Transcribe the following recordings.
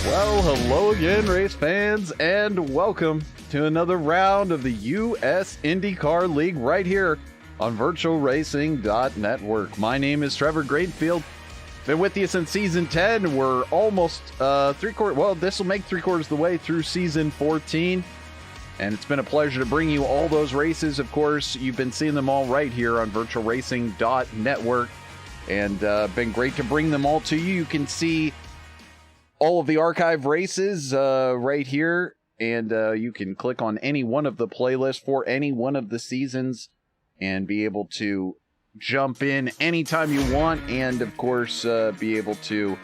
Well, hello again, race fans, and welcome to another round of the US IndyCar League right here on VirtualRacing.Network. My name is Trevor Gradefield. Been with you since Season 10. We're almost this will make 3/4 of the way through Season 14. And it's been a pleasure to bring you all those races. Of course, you've been seeing them all right here on VirtualRacing.Network. And been great to bring them all to you. You can see all of the archive races right here, and you can click on any one of the playlists for any one of the seasons and be able to jump in anytime you want, and of course be able to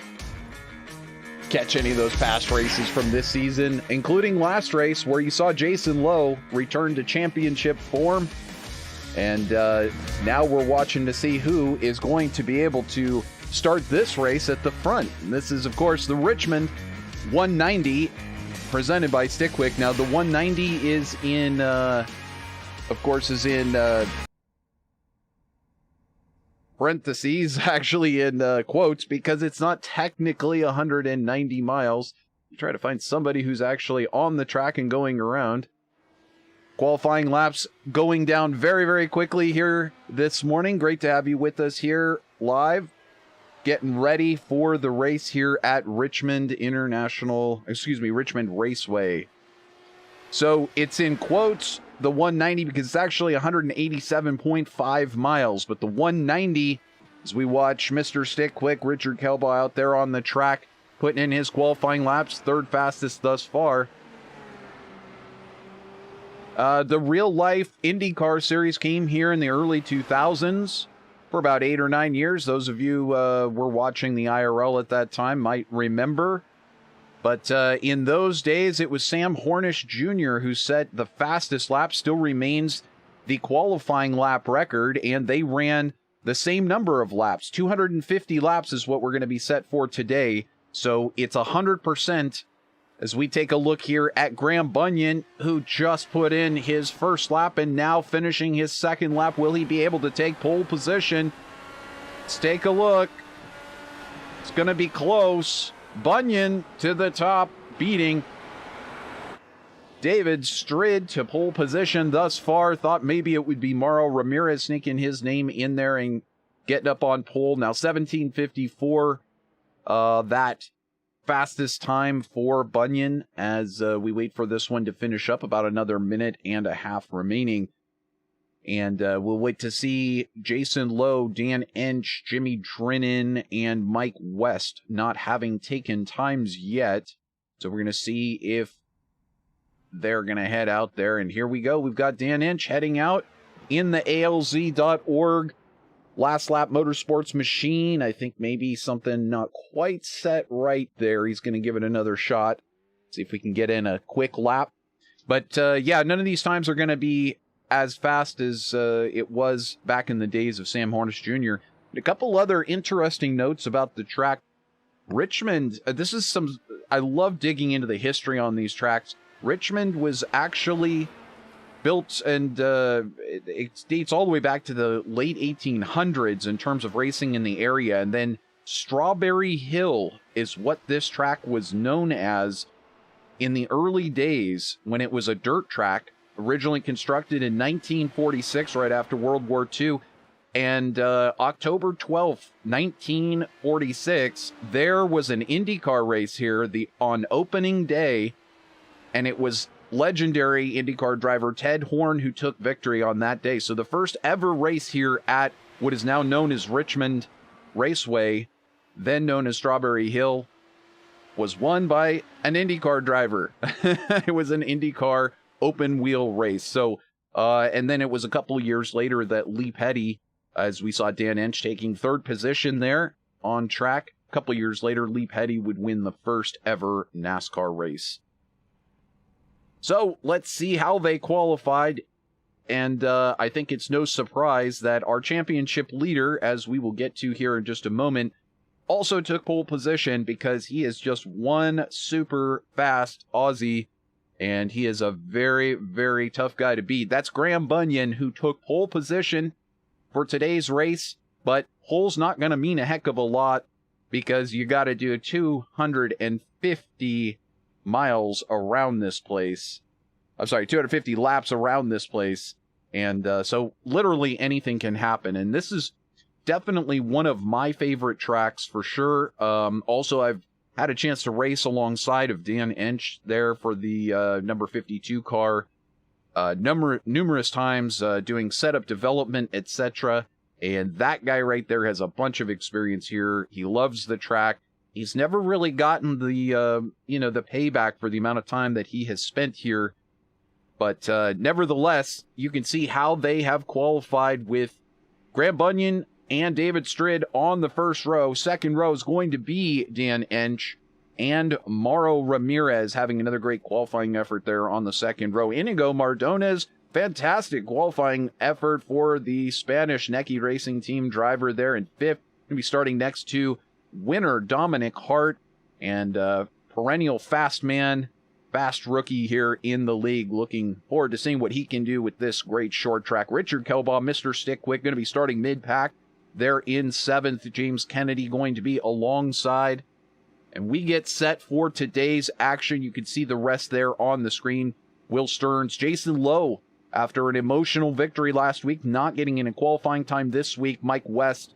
catch any of those past races from this season, including last race where you saw Jason Lowe return to championship form. And now we're watching to see who is going to be able to start this race at the front. And this is, of course, the Richmond 190 presented by StickQuik. Now, the 190 is in, parentheses, actually in quotes, because it's not technically 190 miles. You try to find somebody who's actually on the track and going around. Qualifying laps going down very, very quickly here this morning. Great to have you with us here live, getting ready for the race here at Richmond Raceway. So it's in quotes, the 190, because it's actually 187.5 miles. But the 190, as we watch Mr. StickQuik, Richard Kelbaugh, out there on the track, putting in his qualifying laps, third fastest thus far. The real-life IndyCar series came here in the early 2000s for about 8 or 9 years. Those of you were watching the IRL at that time might remember. But in those days, it was Sam Hornish Jr. who set the fastest lap, still remains the qualifying lap record, and they ran the same number of laps. 250 laps is what we're going to be set for today. So it's 100%. As we take a look here at Graham Bunyan, who just put in his first lap and now finishing his second lap. Will he be able to take pole position? Let's take a look. It's going to be close. Bunyan to the top, beating David Strid to pole position thus far. Thought maybe it would be Mauro Ramirez sneaking his name in there and getting up on pole. Now 17:54, that fastest time for Bunyan as we wait for this one to finish up. About another minute and a half remaining. And we'll wait to see Jason Lowe, Dan Ensch, Jimmy Drennan, and Mike West not having taken times yet. So we're going to see if they're going to head out there. And here we go. We've got Dan Ensch heading out in the ALZ.org Last Lap Motorsports machine. I think maybe something not quite set right there. He's going to give it another shot. See if we can get in a quick lap. But yeah, none of these times are going to be as fast as it was back in the days of Sam Hornish Jr. And a couple other interesting notes about the track. Richmond, I love digging into the history on these tracks. Richmond was actually built, and it dates all the way back to the late 1800s in terms of racing in the area. And then Strawberry Hill is what this track was known as in the early days when it was a dirt track, originally constructed in 1946, right after World War II. And October 12th, 1946, there was an IndyCar race here on opening day, and it was legendary IndyCar driver Ted Horn who took victory on that day. So the first ever race here at what is now known as Richmond Raceway, then known as Strawberry Hill, was won by an IndyCar driver. It was an IndyCar open wheel race. So, and then it was a couple years later that Lee Petty, as we saw Dan Ensch taking third position there on track. A couple years later, Lee Petty would win the first ever NASCAR race. So let's see how they qualified. And I think it's no surprise that our championship leader, as we will get to here in just a moment, also took pole position because he is just one super fast Aussie. And he is a very, very tough guy to beat. That's Graham Bunyan, who took pole position for today's race. But pole's not going to mean a heck of a lot because you got to do 250 miles around this place. I'm sorry, 250 laps around this place. And so literally anything can happen. And this is definitely one of my favorite tracks for sure. Also, I've had a chance to race alongside of Dan Ensch there for the number 52 car numerous times, doing setup development, etc. And that guy right there has a bunch of experience here. He loves the track. He's never really gotten the the payback for the amount of time that he has spent here. But nevertheless, you can see how they have qualified with Graham Bunyan and David Strid on the first row. Second row is going to be Dan Ensch and Mauro Ramirez having another great qualifying effort there on the second row. Iñigo Mardones, fantastic qualifying effort for the Spanish Necki Racing Team driver there in fifth. Going to be starting next to winner Dominic Hart and perennial fast man, fast rookie here in the league. Looking forward to seeing what he can do with this great short track. Richard Kelbaugh, Mr. StickQuik, going to be starting mid-pack there in seventh. James Kennedy going to be alongside. And we get set for today's action. You can see the rest there on the screen. Will Stearns, Jason Lowe, after an emotional victory last week, not getting in a qualifying time this week. Mike West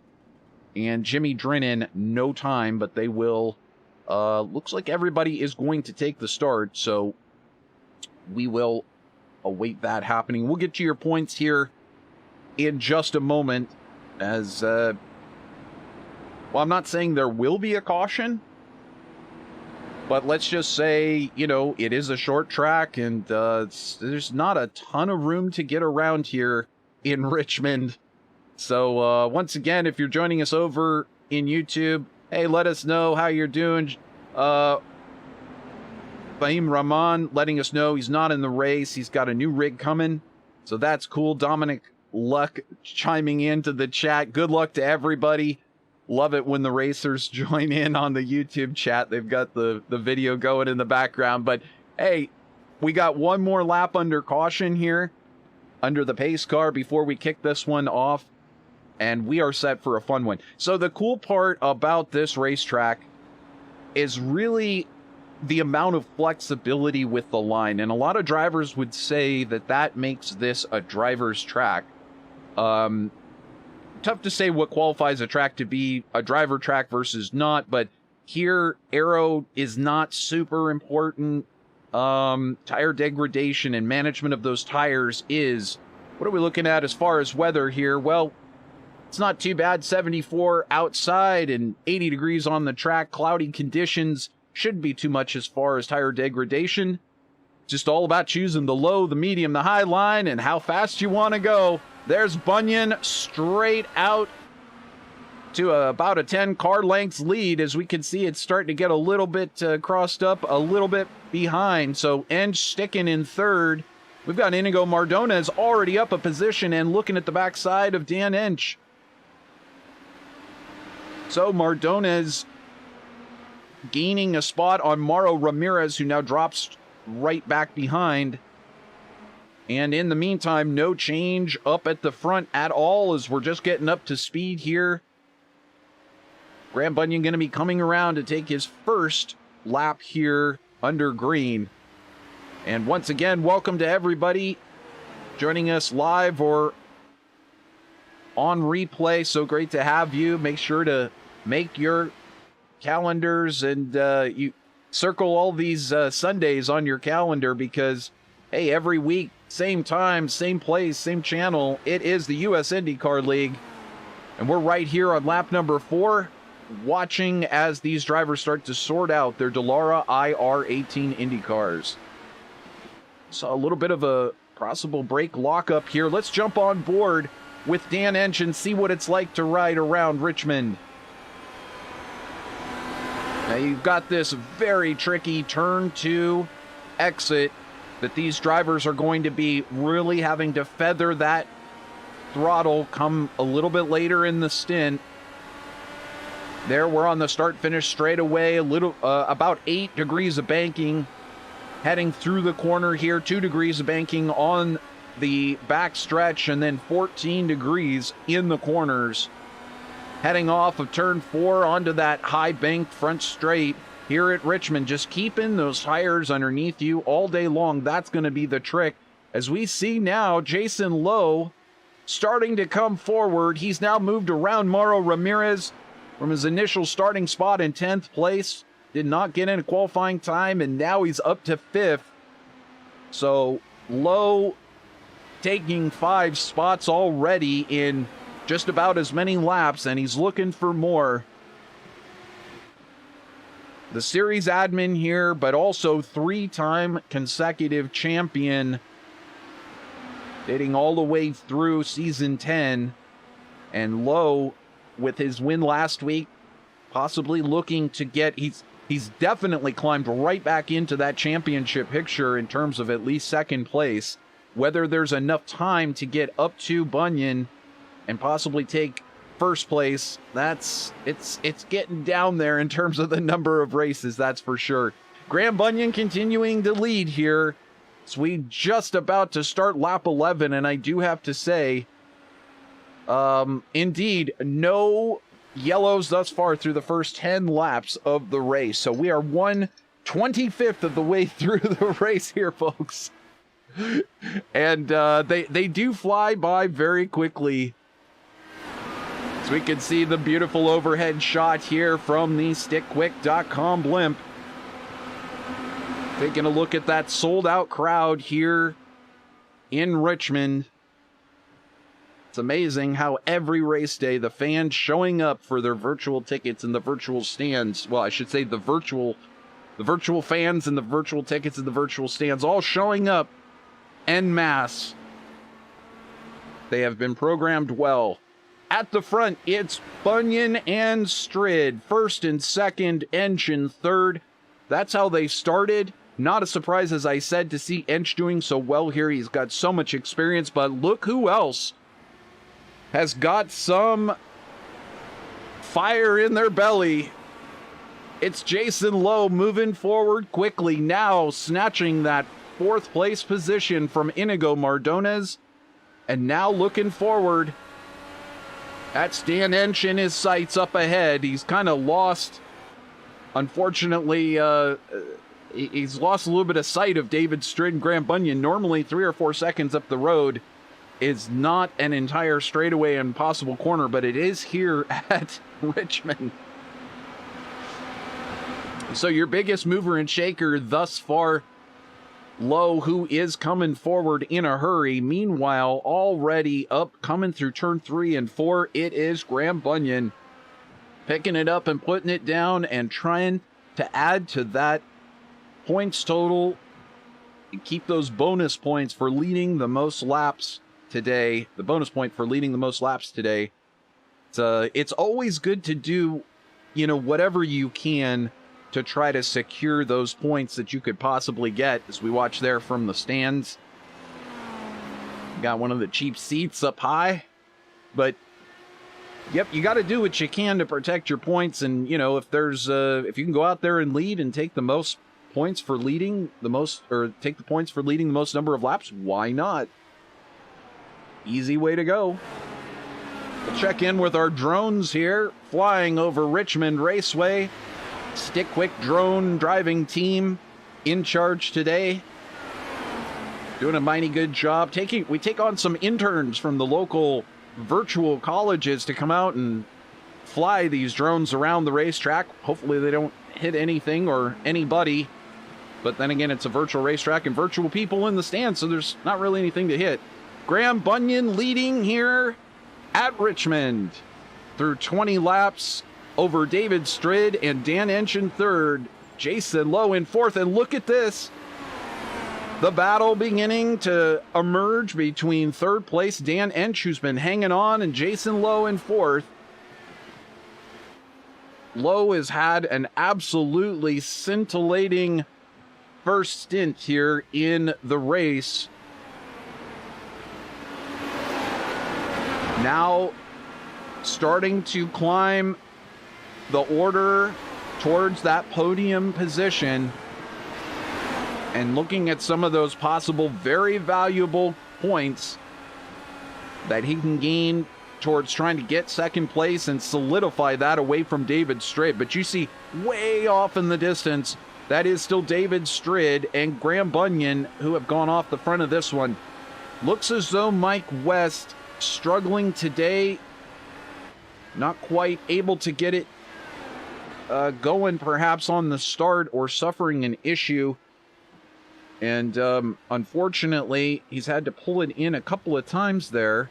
and Jimmy Drennan, no time, but they will. Looks like everybody is going to take the start, so we will await that happening. We'll get to your points here in just a moment. As, well, I'm not saying there will be a caution, but let's just say, it is a short track, and there's not a ton of room to get around here in Richmond. So, once again, if you're joining us over in YouTube, hey, let us know how you're doing. Fahim Rahman letting us know he's not in the race. He's got a new rig coming, so that's cool. Dominic Luck chiming into the chat. Good luck to everybody. Love it when the racers join in on the YouTube chat. They've got the video going in the background. But, hey, we got one more lap under caution here, under the pace car, before we kick this one off. And we are set for a fun one. So the cool part about this racetrack is really the amount of flexibility with the line. And a lot of drivers would say that that makes this a driver's track. Tough to say what qualifies a track to be a driver track versus not, but here aero is not super important. Tire degradation and management of those tires is. What are we looking at as far as weather here? Well, it's not too bad. 74 outside and 80 degrees on the track. Cloudy conditions shouldn't be too much as far as tire degradation. Just all about choosing the low, the medium, the high line, and how fast you want to go. There's Bunyan straight out to about a 10 car lengths lead. As we can see, it's starting to get a little bit crossed up, a little bit behind. So Ensch sticking in third. We've got Iñigo Mardones already up a position and looking at the backside of Dan Ensch. So Mardones gaining a spot on Mauro Ramirez, who now drops right back behind. And in the meantime, no change up at the front at all, as we're just getting up to speed here. Graham Bunyan going to be coming around to take his first lap here under green. And once again, welcome to everybody joining us live or on replay. So great to have you. Make sure to make your calendars and you circle all these Sundays on your calendar, because, hey, every week, same time, same place, same channel, it is the US IndyCar League. And we're right here on lap number 4, watching as these drivers start to sort out their Dallara IR-18 IndyCars. So a little bit of a possible brake lockup here. Let's jump on board with Dan Ensch and see what it's like to ride around Richmond. Now you've got this very tricky turn 2 exit that these drivers are going to be really having to feather that throttle come a little bit later in the stint. There we're on the start-finish straightaway, a little about 8 degrees of banking heading through the corner here, 2 degrees of banking on the back stretch, and then 14 degrees in the corners. heading off of turn 4 onto that high banked front straight here at Richmond. Just keeping those tires underneath you all day long. That's going to be the trick. As we see now, Jason Lowe starting to come forward. He's now moved around Mauro Ramirez from his initial starting spot in 10th place. Did not get in a qualifying time, and now he's up to 5th. So Lowe taking 5 spots already in just about as many laps, and he's looking for more. The series admin here, but also 3-time consecutive champion, dating all the way through season 10. And Lowe, with his win last week, possibly looking to get, he's definitely climbed right back into that championship picture in terms of at least 2nd place. Whether there's enough time to get up to Bunyan and possibly take 1st place, it's getting down there in terms of the number of races, that's for sure. Graham Bunyan continuing to lead here. So we just about to start lap 11, and I do have to say, indeed, no yellows thus far through the first 10 laps of the race. So we are 1/25th of the way through the race here, folks. And they do fly by very quickly. So we can see the beautiful overhead shot here from the StickQuik.com blimp. Taking a look at that sold-out crowd here in Richmond. It's amazing how every race day the fans showing up for their virtual tickets and the virtual stands. Well, I should say the virtual fans and the virtual tickets and the virtual stands all showing up en masse. They have been programmed well. At the front, it's Bunyan and Strid. 1st and 2nd, Ensch in 3rd. That's how they started. Not a surprise, as I said, to see Ensch doing so well here. He's got so much experience, but look who else has got some fire in their belly. It's Jason Lowe moving forward quickly, now snatching that 4th place position from Iñigo Mardones, and now looking forward. That's Dan Ensch in his sights up ahead. He's kind of lost, unfortunately, he's lost a little bit of sight of David Strid and Graham Bunyan. Normally 3 or 4 seconds up the road is not an entire straightaway and possible corner, but it is here at Richmond. So your biggest mover and shaker thus far, Lowe, who is coming forward in a hurry. Meanwhile, already up, coming through turn 3 and 4, it is Graham Bunyan picking it up and putting it down and trying to add to that points total and keep those bonus points for leading the most laps today. The bonus point for leading the most laps today. It's always good to do, whatever you can to try to secure those points that you could possibly get, as we watch there from the stands. Got one of the cheap seats up high, but yep, you got to do what you can to protect your points. And if you can go out there and lead and take the most points for leading the most, or take the points for leading the most number of laps, why not? Easy way to go. We'll check in with our drones here, flying over Richmond Raceway. StickQuik drone driving team in charge today. Doing a mighty good job. We take on some interns from the local virtual colleges to come out and fly these drones around the racetrack. Hopefully they don't hit anything or anybody. But then again, it's a virtual racetrack and virtual people in the stands, so there's not really anything to hit. Graham Bunyan leading here at Richmond through 20 laps over David Strid and Dan Ensch in 3rd. Jason Lowe in 4th. And look at this. The battle beginning to emerge between 3rd place Dan Ensch, who's been hanging on, and Jason Lowe in 4th. Lowe has had an absolutely scintillating first stint here in the race. Now starting to climb the order towards that podium position, and looking at some of those possible very valuable points that he can gain towards trying to get second place and solidify that away from David Strid. But you see way off in the distance, that is still David Strid and Graham Bunyan, who have gone off the front of this one. Looks as though Mike West struggling today, not quite able to get it going perhaps on the start, or suffering an issue. And unfortunately, he's had to pull it in a couple of times there.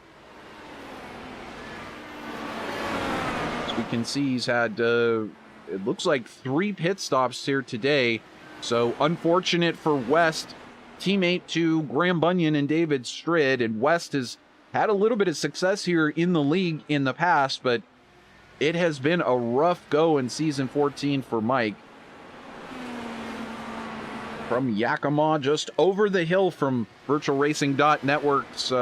As we can see, he's had, it looks like 3 pit stops here today. So unfortunate for West, teammate to Graham Bunyan and David Strid. And West has had a little bit of success here in the league in the past, but it has been a rough go in season 14 for Mike. From Yakima, just over the hill from VirtualRacing.Network's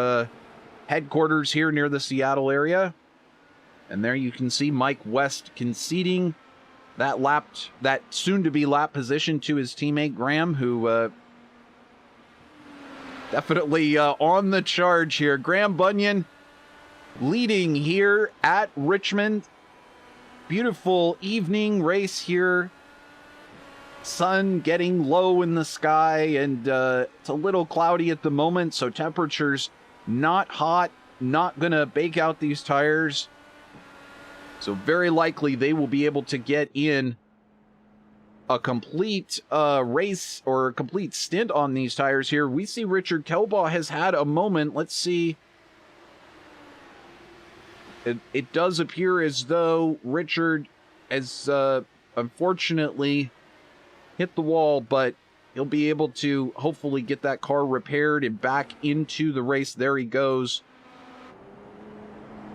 headquarters here near the Seattle area. And there you can see Mike West conceding that soon-to-be lap position to his teammate Graham, who definitely on the charge here. Graham Bunyan leading here at Richmond. Beautiful evening race here. Sun getting low in the sky, and it's a little cloudy at the moment, so temperatures not hot, not gonna bake out these tires. So very likely they will be able to get in a complete race, or a complete stint on these tires here. We see Richard Kelbaugh has had a moment. Let's see. It does appear as though Richard has unfortunately hit the wall, but he'll be able to hopefully get that car repaired and back into the race. There he goes.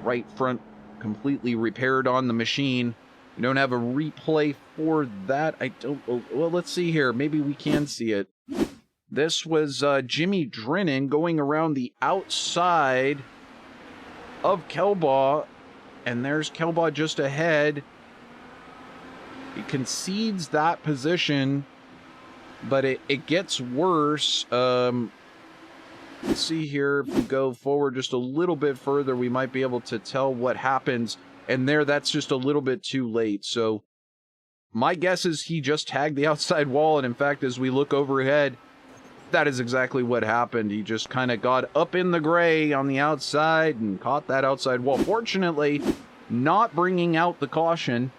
Right front completely repaired on the machine. We don't have a replay for that. I don't... Well, let's see here. Maybe we can see it. This was Jimmy Drennan going around the outside of Kelbaugh, and there's Kelbaugh just ahead. He concedes that position, but it gets worse. Let's see here. If we go forward just a little bit further, we might be able to tell what happens. And there, that's just a little bit too late. So my guess is he just tagged the outside wall. And in fact, as we look overhead, that is exactly what happened. He just kind of got up in the gray on the outside and caught that outside wall. Fortunately, not bringing out the caution,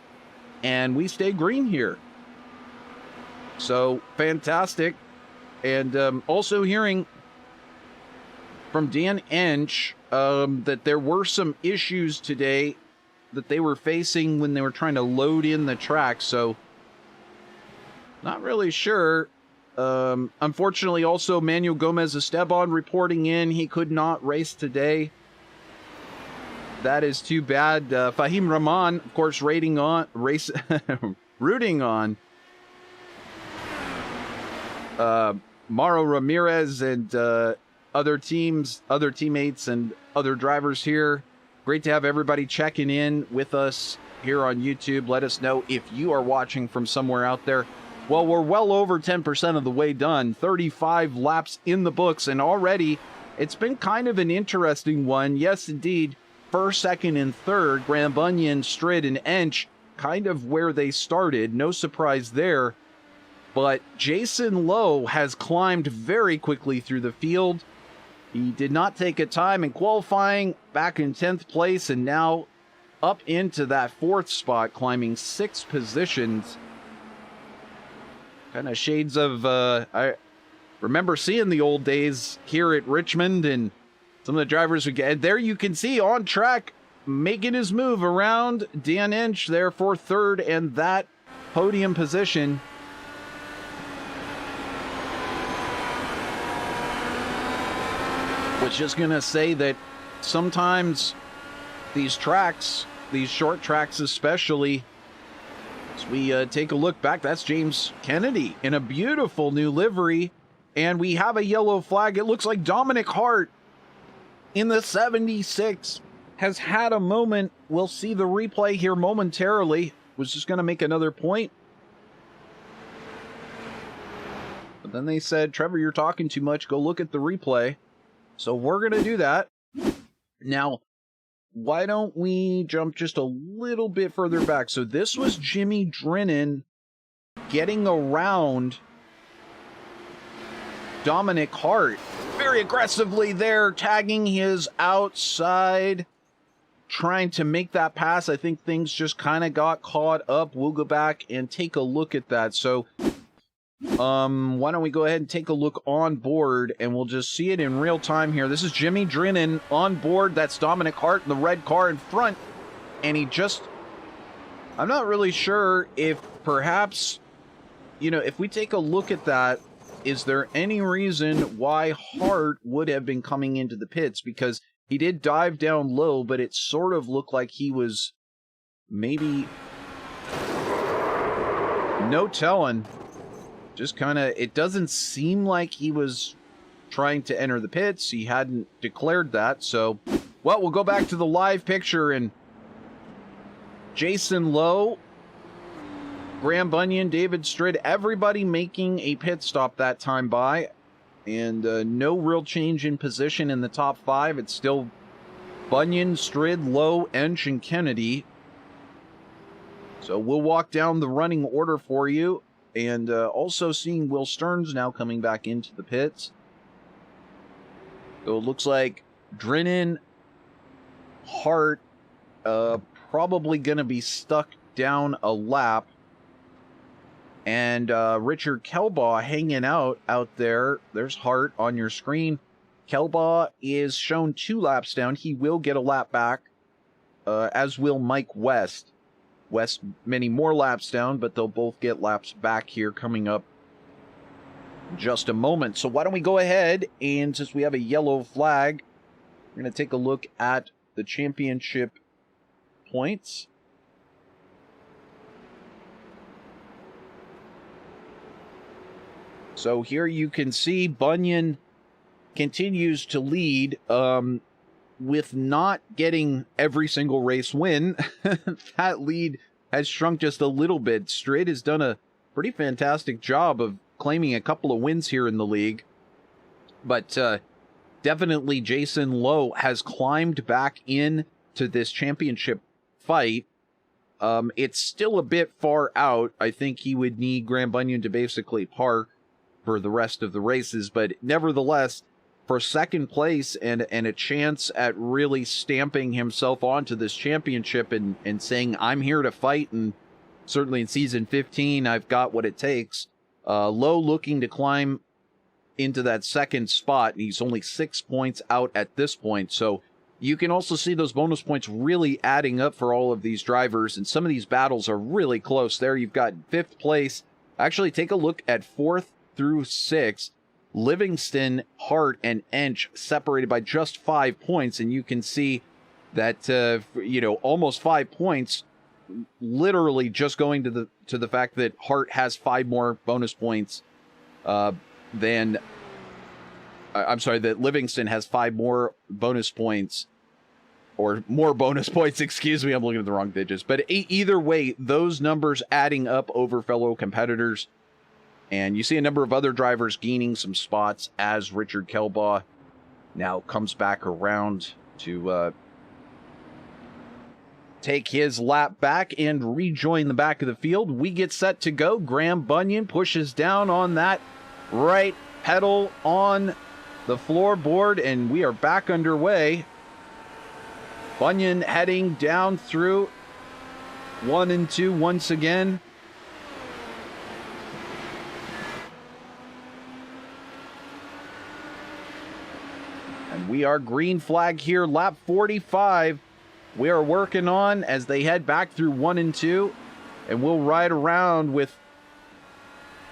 and we stay green here. So fantastic. And also hearing from Dan Ensch that there were some issues today that they were facing when they were trying to load in the track. So not really sure. Unfortunately, also Manuel Gomez Esteban reporting in. He could not race today. That is too bad. Fahim Rahman, of course, rooting on Mauro Ramirez and other teammates and other drivers here. Great to have everybody checking in with us here on YouTube. Let us know if you are watching from somewhere out there. Well, we're well over 10% of the way done. 35 laps in the books, and already it's been kind of an interesting one. Yes, indeed. First, second, and third, Graham Bunyan, Strid, and Ensch, kind of where they started. No surprise there. But Jason Lowe has climbed very quickly through the field. He did not take a time in qualifying, back in 10th place, and now up into that 4th spot, climbing 6 positions. Kind of shades of, I remember seeing the old days here at Richmond, and some of the drivers would get, there you can see on track, making his move around Dan Ensch there for 3rd and that podium position. Was just gonna say that sometimes these tracks, these short tracks especially, as we take a look back, that's James Kennedy in a beautiful new livery, and we have a yellow flag. It looks like Dominic Hart in the 76 has had a moment. We'll see the replay here momentarily. Was just gonna make another point, but then they said, Trevor, you're talking too much, go look at the replay. So we're going to do that. Now, why don't we jump just a little bit further back? So this was Jimmy Drennan getting around Dominic Hart very aggressively there, tagging his outside, trying to make that pass. I think things just kind of got caught up. We'll go back and take a look at that. So why don't we go ahead and take a look on board, and we'll just see it in real time here. This is Jimmy Drennan on board. That's Dominic Hart in the red car in front. And he just, I'm not really sure if perhaps, you know, if we take a look at that, is there any reason why Hart would have been coming into the pits? Because he did dive down low, but it sort of looked like he was maybe, no telling. Just kind of, it doesn't seem like he was trying to enter the pits. He hadn't declared that. So, well, we'll go back to the live picture, and Jason Lowe, Graham Bunyan, David Strid, everybody making a pit stop that time by. And no real change in position in the top 5. It's still Bunyan, Strid, Lowe, Ensch, and Kennedy. So we'll walk down the running order for you. And also seeing Will Stearns now coming back into the pits. So it looks like Drennan, Hart, probably going to be stuck down a lap. And Richard Kelbaugh hanging out there. There's Hart on your screen. Kelbaugh is shown 2 laps down. He will get a lap back, as will Mike West. West many more laps down, but they'll both get laps back here coming up in just a moment. So why don't we go ahead, and since we have a yellow flag, we're going to take a look at the championship points. So here you can see Bunyan continues to lead with not getting every single race win. That lead has shrunk just a little bit. Strid has done a pretty fantastic job of claiming a couple of wins here in the league. But definitely Jason Lowe has climbed back in to this championship fight. It's still a bit far out. I think he would need Graham Bunyan to basically park for the rest of the races, but nevertheless, for second place and a chance at really stamping himself onto this championship and saying, I'm here to fight, and certainly in season 15, I've got what it takes. Lowe looking to climb into that second spot, and he's only 6 points out at this point, so you can also see those bonus points really adding up for all of these drivers, and some of these battles are really close. There you've got 5th place. Actually, take a look at 4th through 6th. Livingston, Hart, and Ensch separated by just 5 points, and you can see that almost 5 points, literally just going to the fact that Hart has 5 more bonus points than. I'm sorry, that Livingston has 5 more bonus points, or more bonus points. Excuse me, I'm looking at the wrong digits. But either way, those numbers adding up over fellow competitors. And you see a number of other drivers gaining some spots as Richard Kelbaugh now comes back around to take his lap back and rejoin the back of the field. We get set to go. Graham Bunyan pushes down on that right pedal on the floorboard, and we are back underway. Bunyan heading down through 1 and 2 once again. And we are green flag here, lap 45. We are working on as they head back through 1 and 2. And we'll ride around with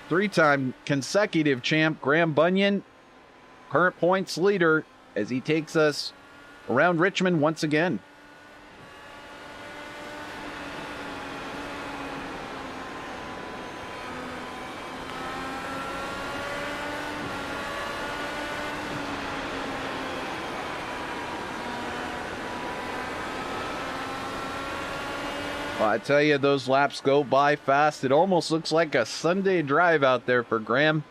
3-time consecutive champ Graham Bunyan, current points leader, as he takes us around Richmond once again. Well, I tell you, those laps go by fast. It almost looks like a Sunday drive out there for Graham.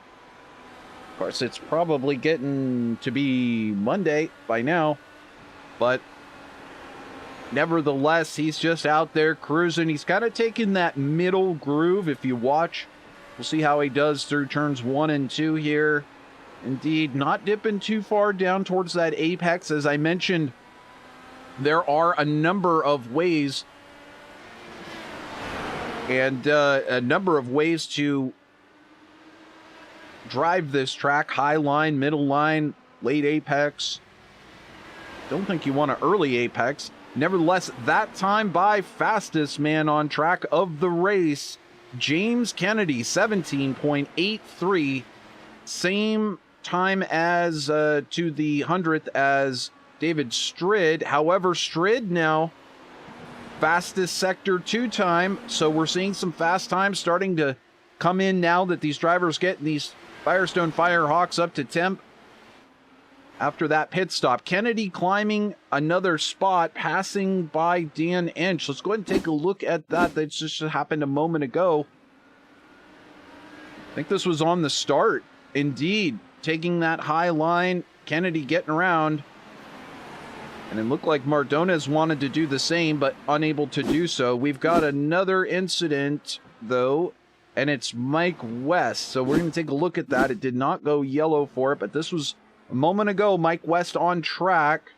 Of course, it's probably getting to be Monday by now, but nevertheless, he's just out there cruising. He's kind of taking that middle groove. If you watch, we'll see how he does through turns 1 and 2 here. Indeed, not dipping too far down towards that apex. As I mentioned, there are a number of ways and a number of ways to drive this track. High line, middle line, late apex. Don't think you want an early apex. Nevertheless, that time by fastest man on track of the race, James Kennedy, 17.83. Same time as to the 100th as David Strid. However, Strid now fastest sector 2 time. So we're seeing some fast times starting to come in now that these drivers get these Firestone Firehawks up to temp. After that pit stop, Kennedy climbing another spot, passing by Dan Ensch. Let's go ahead and take a look at that. That just happened a moment ago. I think this was on the start. Indeed, taking that high line, Kennedy getting around. And it looked like Mardones wanted to do the same, but unable to do so. We've got another incident, though, and it's Mike West. So we're going to take a look at that. It did not go yellow for it, but this was a moment ago. Mike West on track.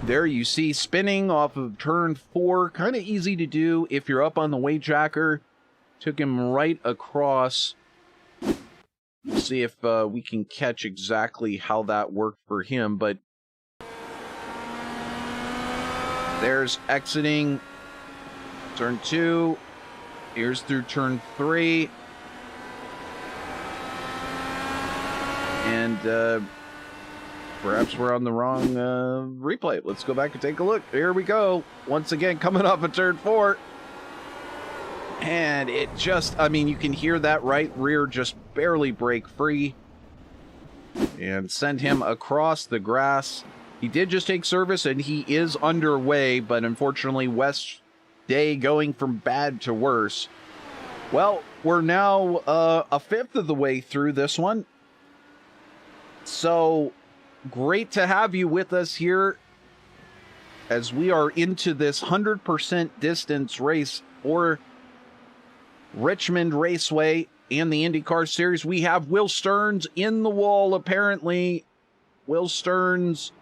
There you see spinning off of turn 4. Kind of easy to do if you're up on the weight jacker. Took him right across. We'll see if we can catch exactly how that worked for him, but there's exiting turn 2. Here's through turn 3. And perhaps we're on the wrong replay. Let's go back and take a look. Here we go. Once again, coming off of turn 4. And it just, I mean, you can hear that right rear just barely break free. And send him across the grass. He did just take service and he is underway, but unfortunately West's day going from bad to worse. Well, we're now a fifth of the way through this one. So great to have you with us here as we are into this 100% distance race for Richmond Raceway and the IndyCar Series. We have Will Stearns in the wall, apparently. Will Stearns,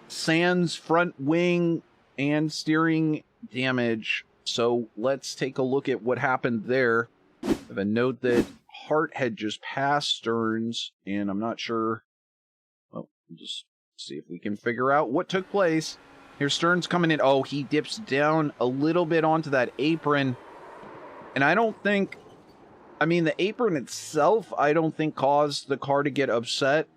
sans front wing and steering damage. So let's take a look at what happened there. I have a note that Hart had just passed Stearns, and I'm not sure. Well, we'll just see if we can figure out what took place. Here's Stearns coming in. Oh, he dips down a little bit onto that apron. And I don't think, I mean, the apron itself, I don't think caused the car to get upset.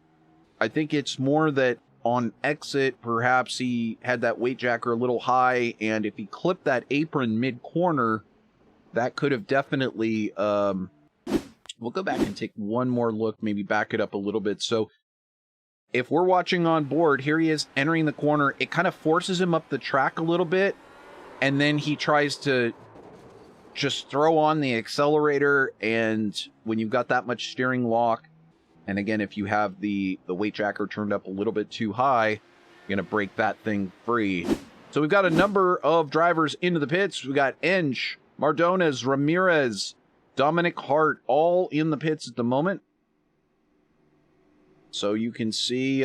I think it's more that on exit, perhaps he had that weight jacker a little high, and if he clipped that apron mid-corner, that could have definitely, we'll go back and take one more look, maybe back it up a little bit. So if we're watching on board, here he is entering the corner. It kind of forces him up the track a little bit, and then he tries to just throw on the accelerator, and when you've got that much steering lock, and again, if you have the weight jacker turned up a little bit too high, you're going to break that thing free. So we've got a number of drivers into the pits. We've got Ensch, Mardones, Ramirez, Dominic Hart, all in the pits at the moment. So you can see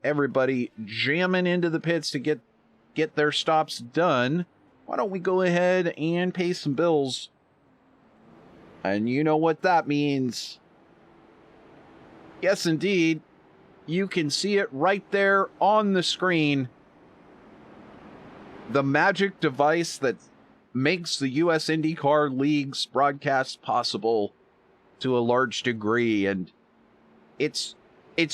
everybody jamming into the pits to get their stops done. Why don't we go ahead and pay some bills? And you know what that means. Yes, indeed. You can see it right there on the screen. The magic device that makes the US IndyCar League's broadcast possible to a large degree. And it's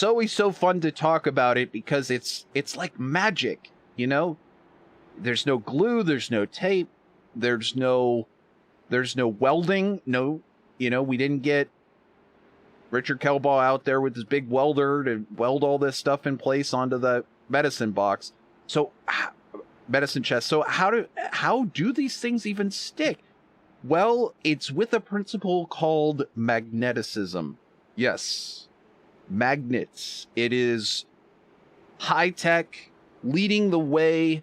always so fun to talk about it because it's like magic, you know? There's no glue, there's no tape, there's no welding. No, you know, we didn't get Richard Kelbaugh out there with his big welder to weld all this stuff in place onto the medicine box. So medicine chest. So how do these things even stick? Well, it's with a principle called magneticism. Yes. Magnets. It is high-tech, leading the way,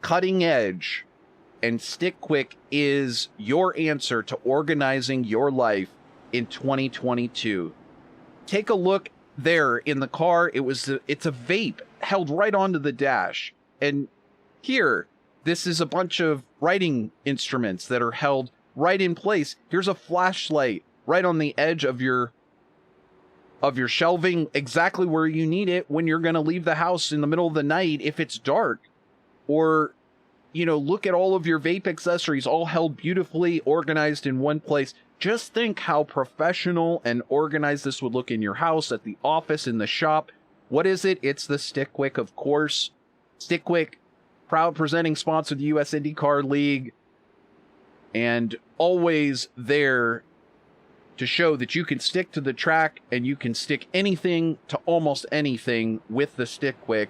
cutting edge, and StickQuik is your answer to organizing your life in 2022. Take a look there in the car. It's a vape held right onto the dash. And here, this is a bunch of writing instruments that are held right in place. Here's a flashlight right on the edge of your shelving, exactly where you need it when you're going to leave the house in the middle of the night if it's dark. Or, look at all of your vape accessories all held beautifully organized in one place. Just think how professional and organized this would look in your house, at the office, in the shop. What is it? It's the StickQuik, of course. StickQuik, proud presenting sponsor of the US IndyCar League, and always there to show that you can stick to the track and you can stick anything to almost anything with the StickQuik.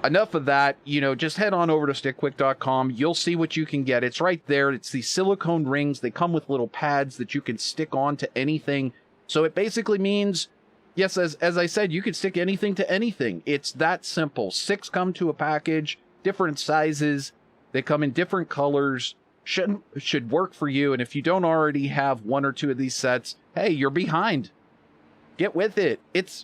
Enough of that, just head on over to stickquick.com. You'll see what you can get. It's right there. It's these silicone rings. They come with little pads that you can stick on to anything. So it basically means, yes, as I said, you can stick anything to anything. It's that simple. 6 come to a package, different sizes. They come in different colors. Should work for you. And if you don't already have 1 or 2 of these sets, hey, you're behind. Get with it.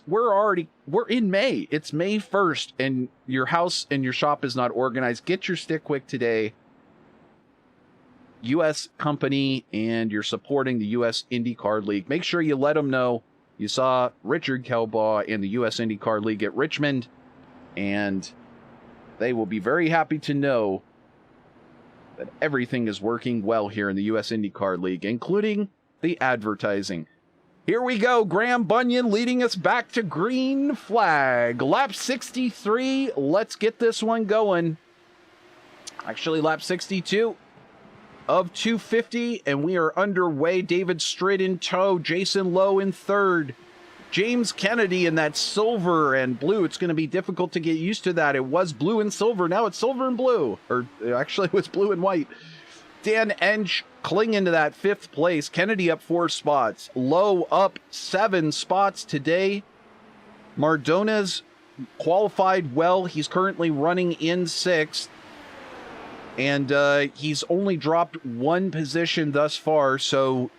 We're in May. It's May 1st, and your house and your shop is not organized. Get your StickQuik today. U.S. company, and you're supporting the US IndyCar League. Make sure you let them know you saw Richard Kelbaugh in the US IndyCar League at Richmond, and they will be very happy to know that everything is working well here in the US IndyCar League, including the advertising. Here we go. Graham Bunyan leading us back to green flag. Lap 63. Let's get this one going. Actually, lap 62 of 250, and we are underway. David Stritt in tow. Jason Lowe in third. James Kennedy in that silver and blue. It's going to be difficult to get used to that. It was blue and silver. Now it's silver and blue. Or actually, it was blue and white. Dan Ensch clinging to that 5th place. Kennedy up 4 spots. Lowe up 7 spots today. Mardones qualified well. He's currently running in 6th. And he's only dropped 1 position thus far. So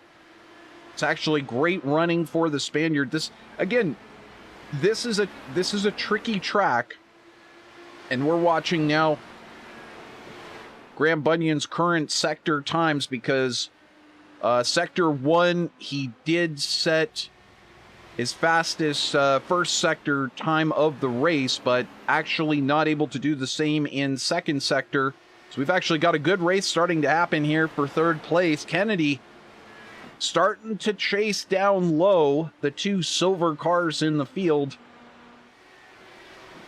it's actually great running for the Spaniard. This is a tricky track. And we're watching now Graham Bunyan's current sector times, because sector 1, he did set his fastest first sector time of the race, but actually not able to do the same in second sector. So we've actually got a good race starting to happen here for 3rd place. Kennedy starting to chase down Lowe, the 2 silver cars in the field,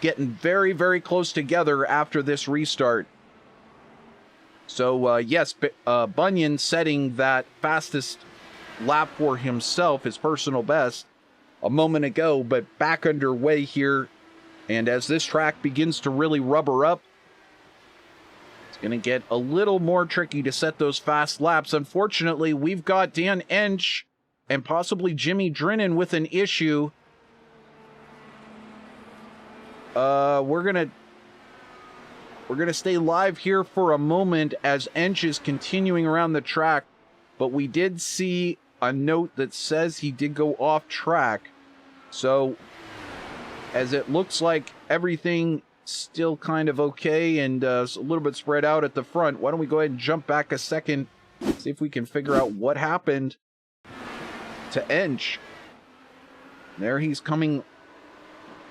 getting very, very close together after this restart. So, yes, Bunyan setting that fastest lap for himself, his personal best, a moment ago, but back underway here. And as this track begins to really rubber up, it's going to get a little more tricky to set those fast laps. Unfortunately, we've got Dan Ensch and possibly Jimmy Drennan with an issue. We're going to stay live here for a moment as Ensch is continuing around the track, but we did see a note that says he did go off track. So, as it looks like everything still kind of okay and a little bit spread out at the front, why don't we go ahead and jump back a second, see if we can figure out what happened to Ensch. There he's coming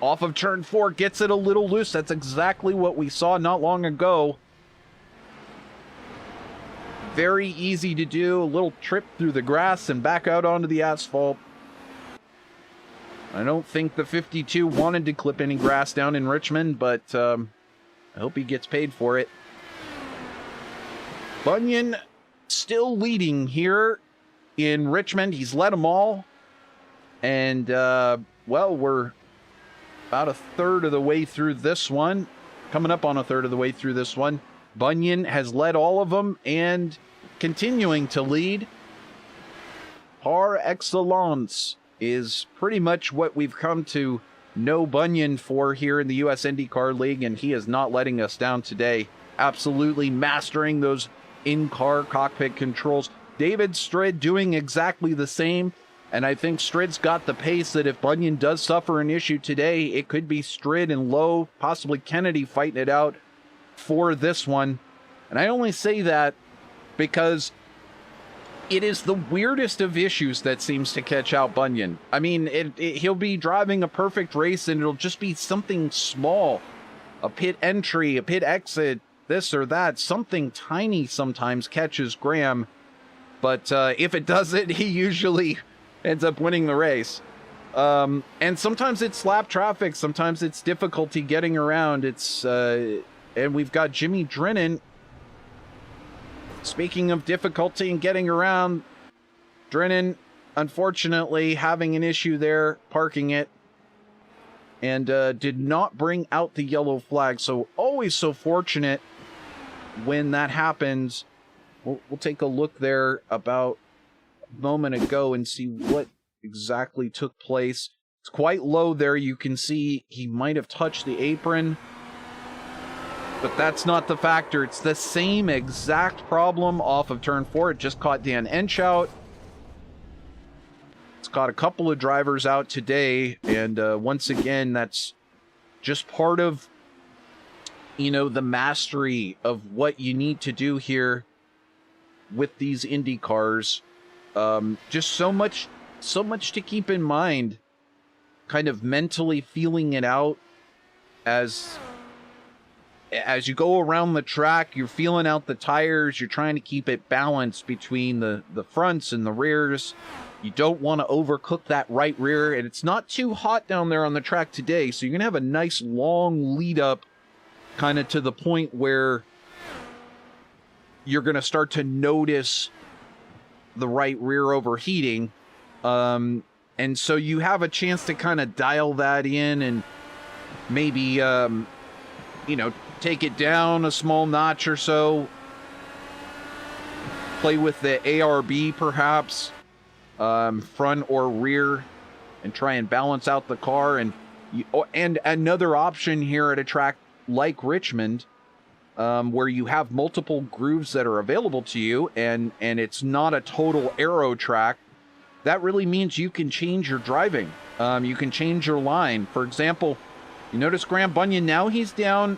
off of turn 4, gets it a little loose. That's exactly what we saw not long ago. Very easy to do. A little trip through the grass and back out onto the asphalt. I don't think the 52 wanted to clip any grass down in Richmond, but I hope he gets paid for it. Bunyan still leading here in Richmond. He's led them all. And, well, we're about a third of the way through this one. Coming up on a third of the way through this one. Bunyan has led all of them and continuing to lead. Par excellence is pretty much what we've come to no Bunyan for here in the US IndyCar League, and he is not letting us down today. Absolutely mastering those in-car cockpit controls. David Strid doing exactly the same, and I think Strid's got the pace that if Bunyan does suffer an issue today, it could be Strid and Lowe, possibly Kennedy, fighting it out for this one. And I only say that because it is the weirdest of issues that seems to catch out Bunyan. I mean, he'll be driving a perfect race and it'll just be something small. A pit entry, a pit exit, this or that. Something tiny sometimes catches Graham. But if it doesn't, he usually ends up winning the race. And sometimes it's slap traffic. Sometimes it's difficulty getting around. And we've got Jimmy Drennan. Speaking of difficulty in getting around, Drennan, unfortunately, having an issue there, parking it, and did not bring out the yellow flag. So always so fortunate when that happens. We'll take a look there about a moment ago and see what exactly took place. It's quite low there. You can see he might have touched the apron. But that's not the factor. It's the same exact problem off of turn 4. It just caught Dan Ensch out. It's caught a couple of drivers out today. And once again, that's just part of, the mastery of what you need to do here with these Indy cars. Just so much to keep in mind. Kind of mentally feeling it out as you go around the track, you're feeling out the tires, you're trying to keep it balanced between the fronts and the rears. You don't want to overcook that right rear, and it's not too hot down there on the track today, so you're going to have a nice long lead up kind of to the point where you're going to start to notice the right rear overheating. And so you have a chance to kind of dial that in and maybe, take it down a small notch or so. Play with the ARB perhaps, front or rear, and try and balance out the car. And another option here at a track like Richmond, where you have multiple grooves that are available to you, and it's not a total aero track. That really means you can change your driving. You can change your line. For example, you notice Graham Bunyan now, he's down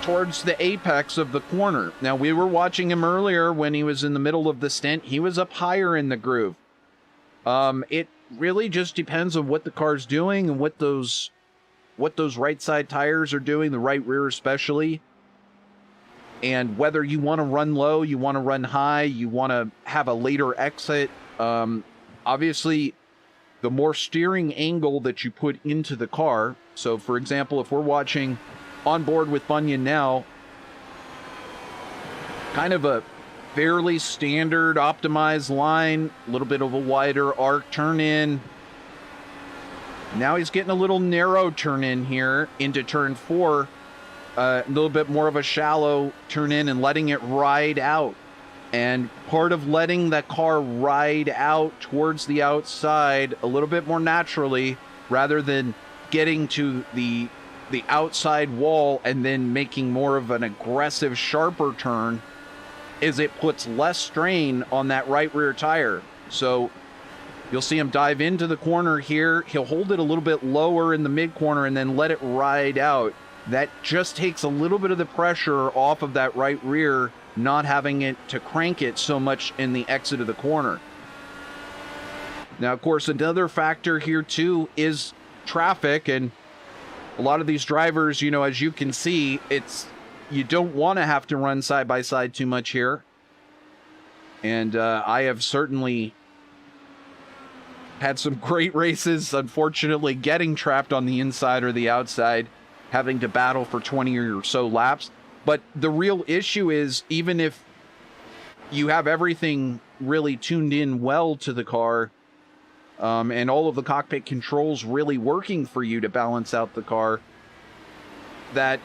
towards the apex of the corner. Now, we were watching him earlier when he was in the middle of the stint. He was up higher in the groove. It really just depends on what the car's doing and what those right side tires are doing, the right rear especially, and whether you want to run low, you want to run high, you want to have a later exit. Obviously, the more steering angle that you put into the car. So, for example, if we're watching on board with Bunyan now, kind of a fairly standard optimized line, a little bit of a wider arc turn in. Now he's getting a little narrow turn in here into turn 4, a little bit more of a shallow turn in and letting it ride out. And part of letting the car ride out towards the outside a little bit more naturally, rather than getting to the outside wall and then making more of an aggressive, sharper turn, is it puts less strain on that right rear tire. So you'll see him dive into the corner here. He'll hold it a little bit lower in the mid corner and then let it ride out. That just takes a little bit of the pressure off of that right rear, not having it to crank it so much in the exit of the corner. Now, of course, another factor here too is traffic, and a lot of these drivers, as you can see, you don't want to have to run side by side too much here. And I have certainly had some great races, unfortunately, getting trapped on the inside or the outside, having to battle for 20 or so laps. But the real issue is, even if you have everything really tuned in well to the car, and all of the cockpit controls really working for you to balance out the car, that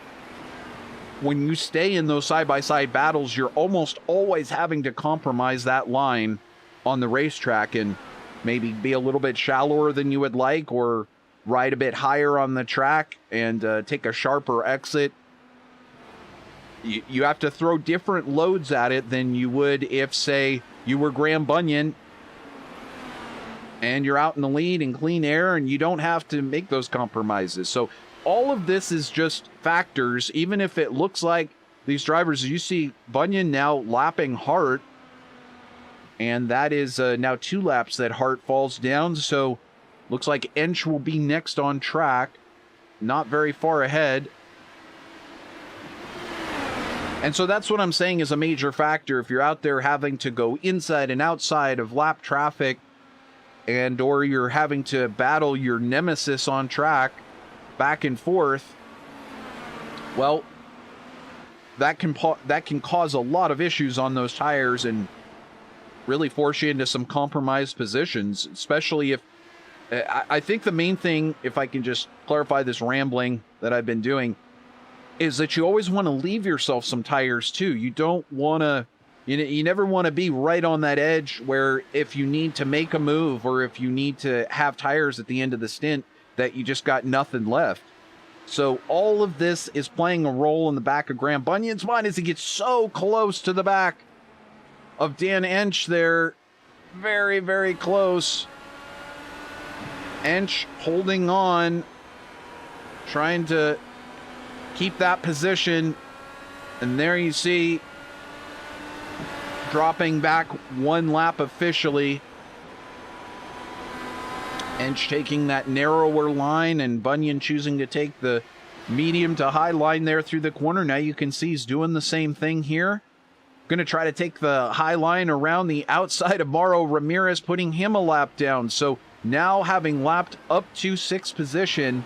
when you stay in those side-by-side battles, you're almost always having to compromise that line on the racetrack and maybe be a little bit shallower than you would like, or ride a bit higher on the track and take a sharper exit. You have to throw different loads at it than you would if, say, you were Graham Bunyan and you're out in the lead in clean air and you don't have to make those compromises. So all of this is just factors, even if it looks like these drivers, you see Bunyan now lapping Hart, and that is now 2 laps that Hart falls down. So looks like Ensch will be next on track, not very far ahead. And so that's what I'm saying is a major factor. If you're out there having to go inside and outside of lap traffic, and or you're having to battle your nemesis on track back and forth, well, that can cause a lot of issues on those tires and really force you into some compromised positions, especially if I think the main thing, if I can just clarify this rambling that I've been doing, is that you always want to leave yourself some tires too. You don't want to, you never want to be right on that edge where if you need to make a move or if you need to have tires at the end of the stint that you just got nothing left. So all of this is playing a role in the back of Graham Bunyan's mind as he gets so close to the back of Dan Ensch there. Very, very close. Ensch holding on, trying to keep that position. And there you see, dropping back 1 lap officially. Ensch taking that narrower line and Bunyan choosing to take the medium to high line there through the corner. Now you can see he's doing the same thing here. Going to try to take the high line around the outside of Mauro Ramirez, putting him a lap down. So now having lapped up to 6th position,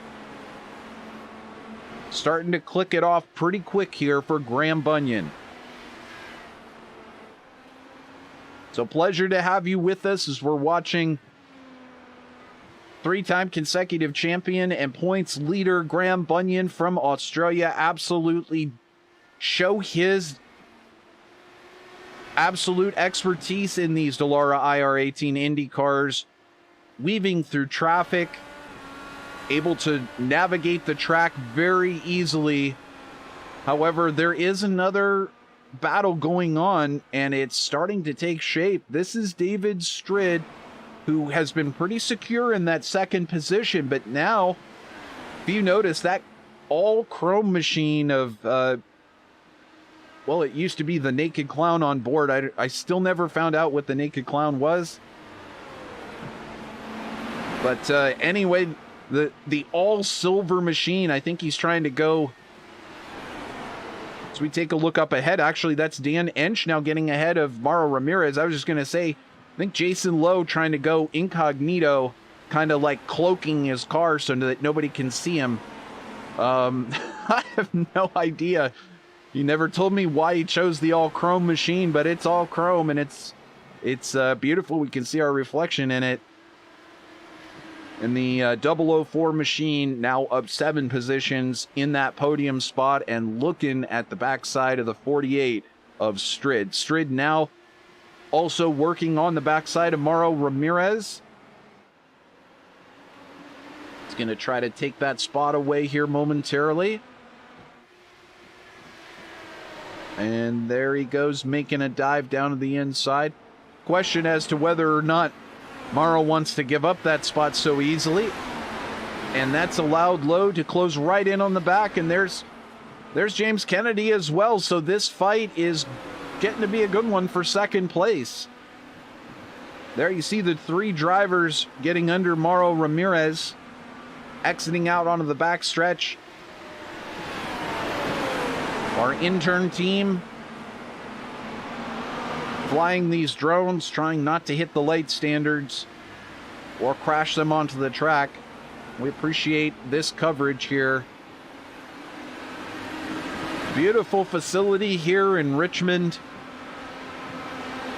starting to click it off pretty quick here for Graham Bunyan. So pleasure to have you with us as we're watching 3-time consecutive champion and points leader Graham Bunyan from Australia absolutely show his absolute expertise in these Dallara IR-18 IndyCars, weaving through traffic, able to navigate the track very easily. However, there is another battle going on, and it's starting to take shape. This is David Strid, who has been pretty secure in that 2nd position, but now, if you notice, that all-chrome machine of, well, it used to be the Naked Clown on board. I still never found out what the Naked Clown was. But anyway, the all-silver machine, I think he's trying to go. As we take a look up ahead, actually, that's Dan Ensch now getting ahead of Mauro Ramirez. I was just going to say, I think Jason Lowe trying to go incognito, kind of like cloaking his car so that nobody can see him. I have no idea. He never told me why he chose the all-chrome machine, but it's all chrome, and it's beautiful. We can see our reflection in it. And the 004 machine now up 7 positions in that podium spot and looking at the backside of the 48 of Strid. Strid now also working on the backside of Mauro Ramirez. He's going to try to take that spot away here momentarily. And there he goes, making a dive down to the inside. Question as to whether or not Mauro wants to give up that spot so easily. And that's allowed Lowe to close right in on the back. And there's James Kennedy as well. So this fight is getting to be a good one for 2nd place. There you see the 3 drivers getting under Mauro Ramirez, exiting out onto the back stretch. Our intern team flying these drones, trying not to hit the light standards or crash them onto the track. We appreciate this coverage here. Beautiful facility here in Richmond.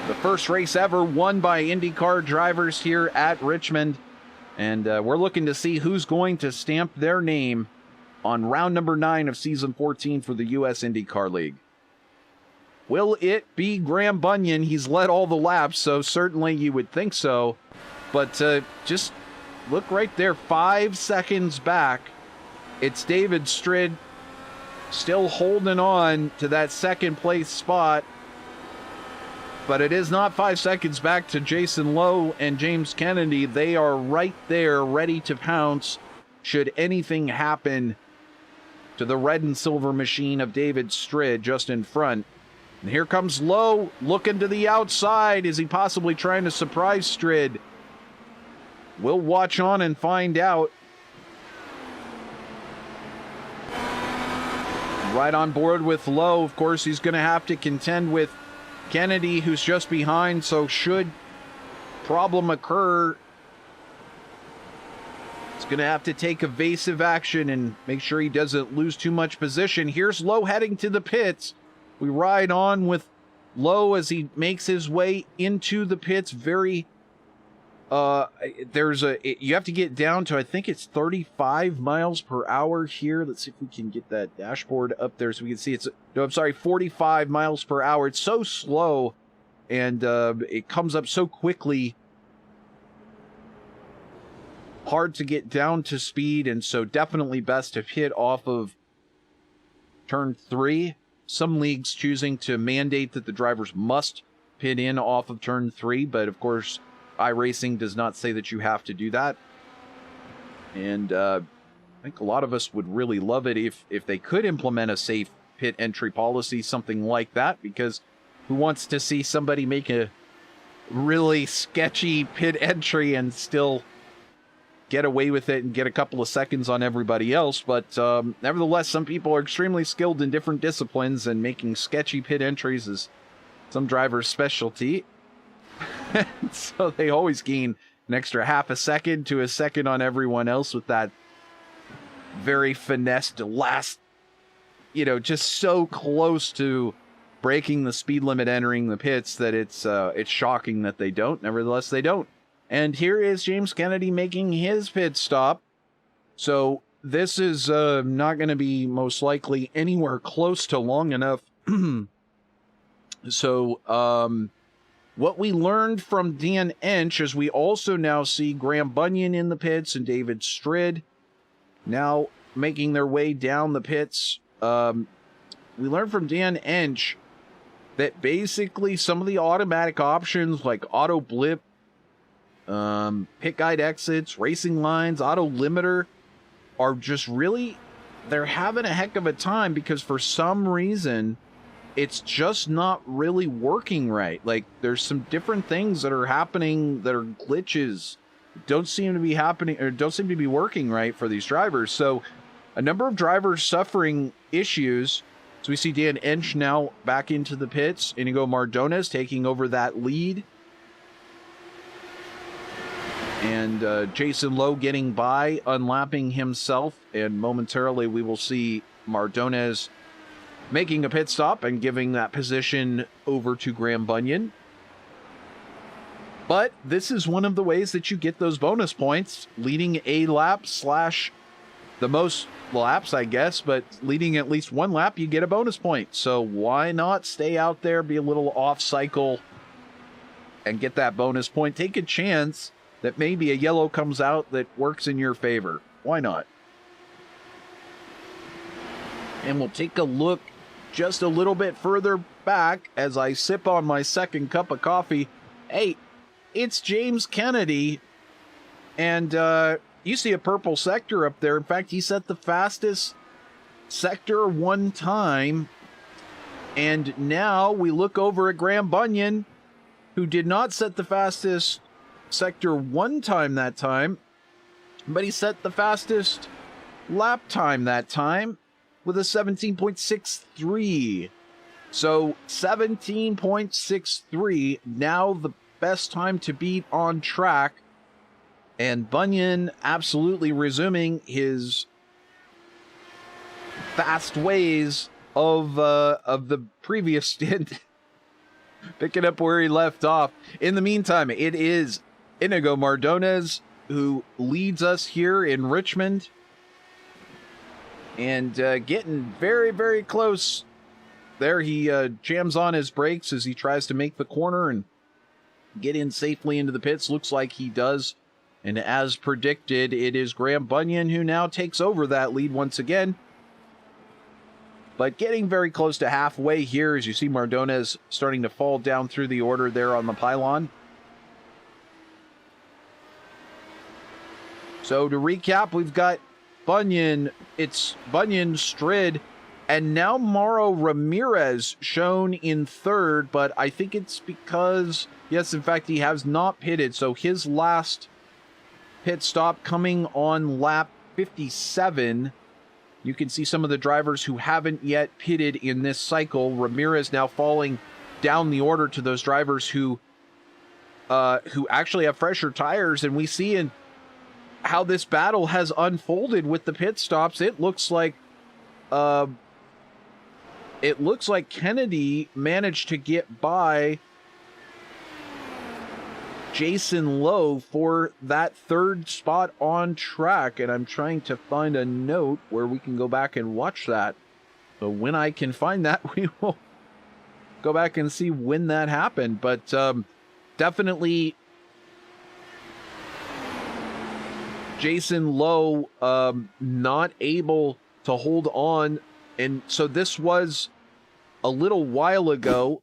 The first race ever won by IndyCar drivers here at Richmond. And we're looking to see who's going to stamp their name on round number 9 of season 14 for the US IndyCar League. Will it be Graham Bunyan? He's led all the laps, so certainly you would think so. But just look right there, 5 seconds back. It's David Strid still holding on to that second place spot. But it is not 5 seconds back to Jason Lowe and James Kennedy. They are right there, ready to pounce should anything happen to the red and silver machine of David Strid just in front. And here comes Lowe, looking to the outside. Is he possibly trying to surprise Strid? We'll watch on and find out. Right on board with Lowe. Of course, he's going to have to contend with Kennedy, who's just behind, so should problem occur, he's going to have to take evasive action and make sure he doesn't lose too much position. Here's Lowe heading to the pits. We ride on with Lowe as he makes his way into the pits. Very, you have to get down to, I think it's 35 miles per hour here. Let's see if we can get that dashboard up there so we can see it's, no, I'm sorry, 45 miles per hour. It's so slow and it comes up so quickly. Hard to get down to speed, and so definitely best to hit off of turn 3. Some leagues choosing to mandate that the drivers must pit in off of turn 3, but of course iRacing does not say that you have to do that. And I think a lot of us would really love it if they could implement a safe pit entry policy, something like that, because who wants to see somebody make a really sketchy pit entry and still get away with it and get a couple of seconds on everybody else? But nevertheless, some people are extremely skilled in different disciplines, and making sketchy pit entries is some drivers' specialty. So they always gain an extra half a second to a second on everyone else with that very finessed last, just so close to breaking the speed limit entering the pits that it's shocking that they don't. Nevertheless, they don't. And here is James Kennedy making his pit stop. So this is not going to be most likely anywhere close to long enough. So what we learned from Dan Ensch is we also now see Graham Bunyan in the pits and David Strid now making their way down the pits. We learned from Dan Ensch that basically some of the automatic options like auto blip, pit guide exits, racing lines, auto limiter are just really, they're having a heck of a time because for some reason it's just not really working right. Like there's some different things that are happening that are glitches, don't seem to be happening or don't seem to be working right for these drivers. So a number of drivers suffering issues. So we see Dan Ensch now back into the pits. Iñigo Mardones taking over that lead. And Jason Lowe getting by, unlapping himself. And momentarily we will see Mardones making a pit stop and giving that position over to Graham Bunyan. But this is one of the ways that you get those bonus points. Leading a lap / the most laps, I guess, but leading at least one lap, you get a bonus point. So why not stay out there, be a little off cycle, and get that bonus point? Take a chance that maybe a yellow comes out that works in your favor. Why not? And we'll take a look just a little bit further back as I sip on my second cup of coffee. Hey, it's James Kennedy, and you see a purple sector up there. In fact, he set the fastest sector one time. And now we look over at Graham Bunyan, who did not set the fastest sector one time that time, but he set the fastest lap time that time with a 17.63. So 17.63, now the best time to beat on track. And Bunyan absolutely resuming his fast ways of the previous stint, picking up where he left off. In the meantime, it is Iñigo Mardones who leads us here in Richmond, and getting very, very close. There he jams on his brakes as he tries to make the corner and get in safely into the pits. Looks like he does. And as predicted, it is Graham Bunyan who now takes over that lead once again. But getting very close to halfway here, as you see Mardones starting to fall down through the order there on the pylon. So to recap, we've got Bunyan, it's Bunyan, Strid, and now Mauro Ramirez shown in third, but I think it's because, yes, in fact, he has not pitted. So his last pit stop coming on lap 57. You can see some of the drivers who haven't yet pitted in this cycle. Ramirez now falling down the order to those drivers who actually have fresher tires, and we see in how this battle has unfolded with the pit stops. It looks like Kennedy managed to get by Jason Lowe for that third spot on track, and I'm trying to find a note where we can go back and watch that. So when I can find that, we will go back and see when that happened. But definitely Jason Lowe not able to hold on. And so this was a little while ago.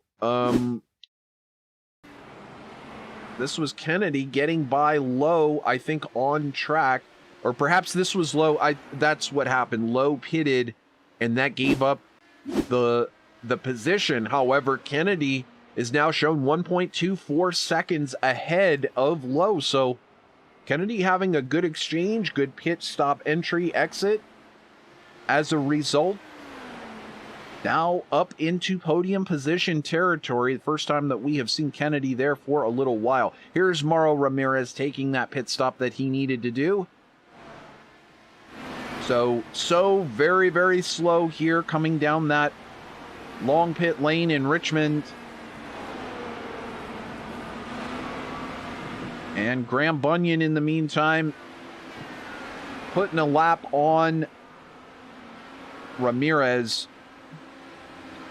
This was Kennedy getting by Lowe, I think, on track. Or perhaps this was Lowe. That's what happened. Lowe pitted, and that gave up the position. However, Kennedy is now shown 1.24 seconds ahead of Lowe. So Kennedy having a good exchange, good pit stop entry exit. As a result, now up into podium position territory. The first time that we have seen Kennedy there for a little while. Here's Mauro Ramirez taking that pit stop that he needed to do. So very, very slow here coming down that long pit lane in Richmond. And Graham Bunyan in the meantime putting a lap on Ramirez.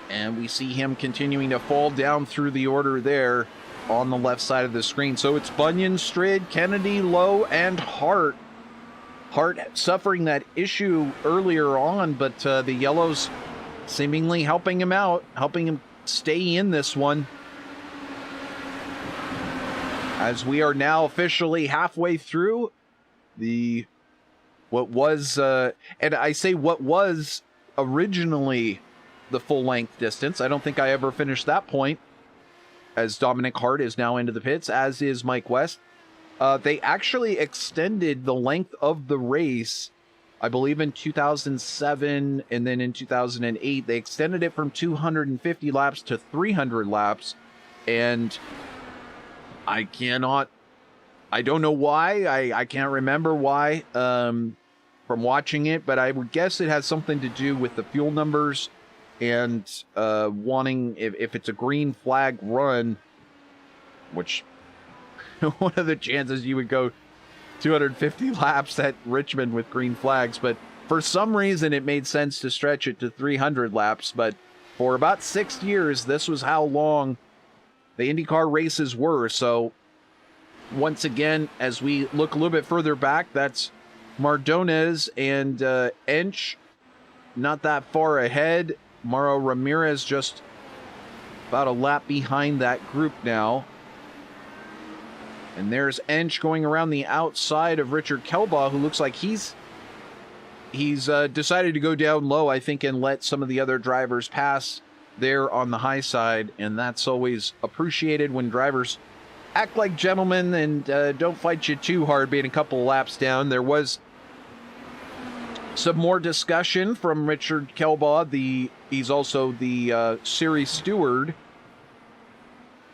And we see him continuing to fall down through the order there on the left side of the screen. So it's Bunyan, Strid, Kennedy, Lowe, and Hart. Hart suffering that issue earlier on, but the yellows seemingly helping him out, helping him stay in this one. As we are now officially halfway through what was, and I say what was originally the full length distance. I don't think I ever finished that point, as Dominic Hart is now into the pits, as is Mike West. They actually extended the length of the race, I believe in 2007, and then in 2008, they extended it from 250 laps to 300 laps, and I don't know why, I can't remember why from watching it, but I would guess it has something to do with the fuel numbers and wanting, if it's a green flag run, which what are the chances you would go 250 laps at Richmond with green flags? But for some reason it made sense to stretch it to 300 laps. But for about 6 years, this was how long the IndyCar races were. So once again, as we look a little bit further back, that's Mardones and Ensch not that far ahead. Mauro Ramirez just about a lap behind that group now. And there's Ensch going around the outside of Richard Kelbaugh, who looks like he's decided to go down low, I think, and let some of the other drivers pass there on the high side. And that's always appreciated when drivers act like gentlemen and don't fight you too hard being a couple of laps down. There was some more discussion from Richard Kelbaugh, he's also the series steward,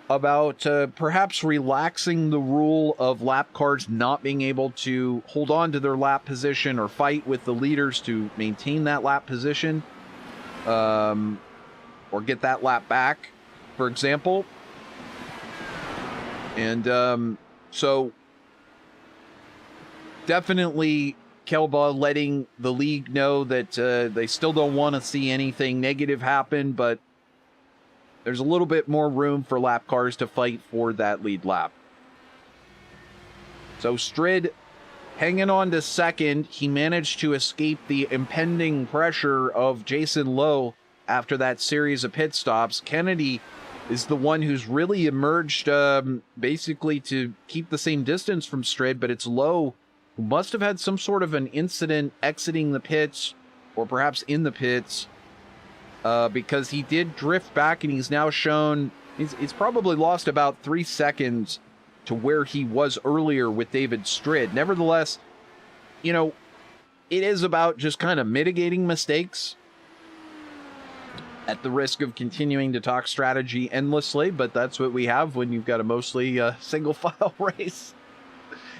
about perhaps relaxing the rule of lap cars not being able to hold on to their lap position or fight with the leaders to maintain that lap position, or get that lap back, for example. And so definitely Kelbaugh letting the league know that they still don't want to see anything negative happen, but there's a little bit more room for lap cars to fight for that lead lap. So Strid hanging on to second. He managed to escape the impending pressure of Jason Lowe after that series of pit stops. Kennedy is the one who's really emerged basically to keep the same distance from Strid, but it's Lowe who must have had some sort of an incident exiting the pits, or perhaps in the pits, because he did drift back, and he's now shown he's probably lost about 3 seconds to where he was earlier with David Strid. Nevertheless, you know, it is about just kind of mitigating mistakes at the risk of continuing to talk strategy endlessly, but that's what we have when you've got a mostly single file race.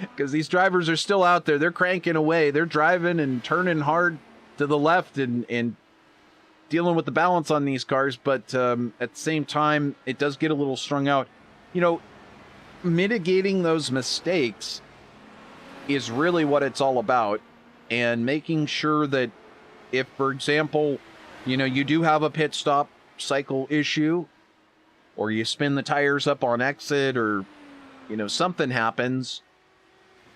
Because these drivers are still out there. They're cranking away. They're driving and turning hard to the left and dealing with the balance on these cars. But at the same time, it does get a little strung out. You know, mitigating those mistakes is really what it's all about. And making sure that if, for example, you know, you do have a pit stop cycle issue, or you spin the tires up on exit, or, you know, something happens,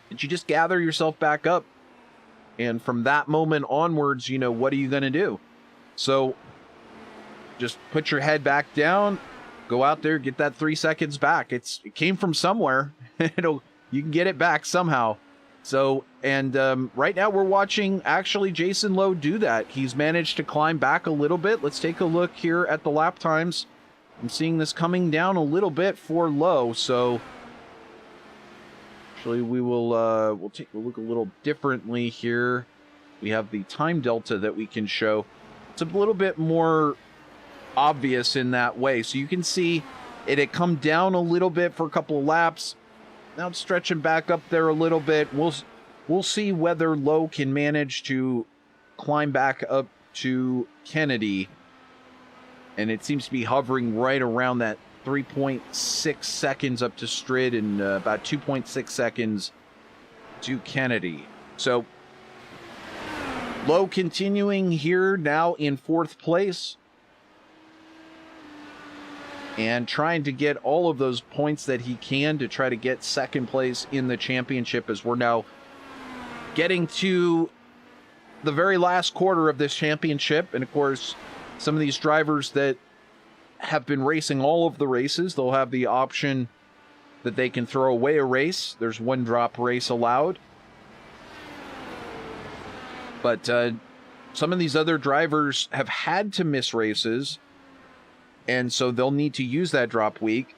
that you just gather yourself back up. And from that moment onwards, you know, what are you going to do? So just put your head back down, go out there, get that 3 seconds back. It came from somewhere. You can get it back somehow. So, and right now we're watching actually Jason Lowe do that. He's managed to climb back a little bit. Let's take a look here at the lap times. I'm seeing this coming down a little bit for Lowe. So actually we will we'll take a look a little differently here. We have the time delta that we can show. It's a little bit more obvious in that way. So you can see it had come down a little bit for a couple of laps. Now it's stretching back up there a little bit. We'll see whether Lowe can manage to climb back up to Kennedy. And it seems to be hovering right around that 3.6 seconds up to Strid and about 2.6 seconds to Kennedy. So Lowe continuing here now in 4th place, and trying to get all of those points that he can to try to get 2nd place in the championship, as we're now getting to the very last quarter of this championship. And of course, some of these drivers that have been racing all of the races, they'll have the option that they can throw away a race. There's 1 drop race allowed. But some of these other drivers have had to miss races, and so they'll need to use that drop week.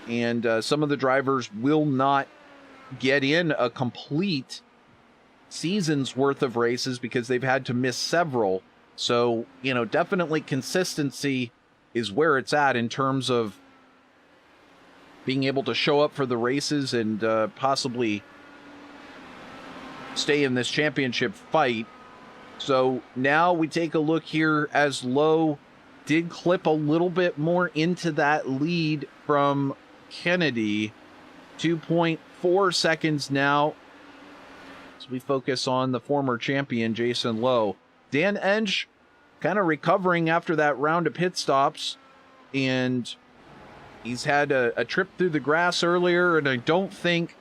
And some of the drivers will not get in a complete season's worth of races because they've had to miss several. So, you know, definitely consistency is where it's at in terms of being able to show up for the races and possibly stay in this championship fight. So now we take a look here as Lowe did clip a little bit more into that lead from Kennedy. 2.4 seconds now as we focus on the former champion, Jason Lowe. Dan Ensch kind of recovering after that round of pit stops, and he's had a trip through the grass earlier, and I don't think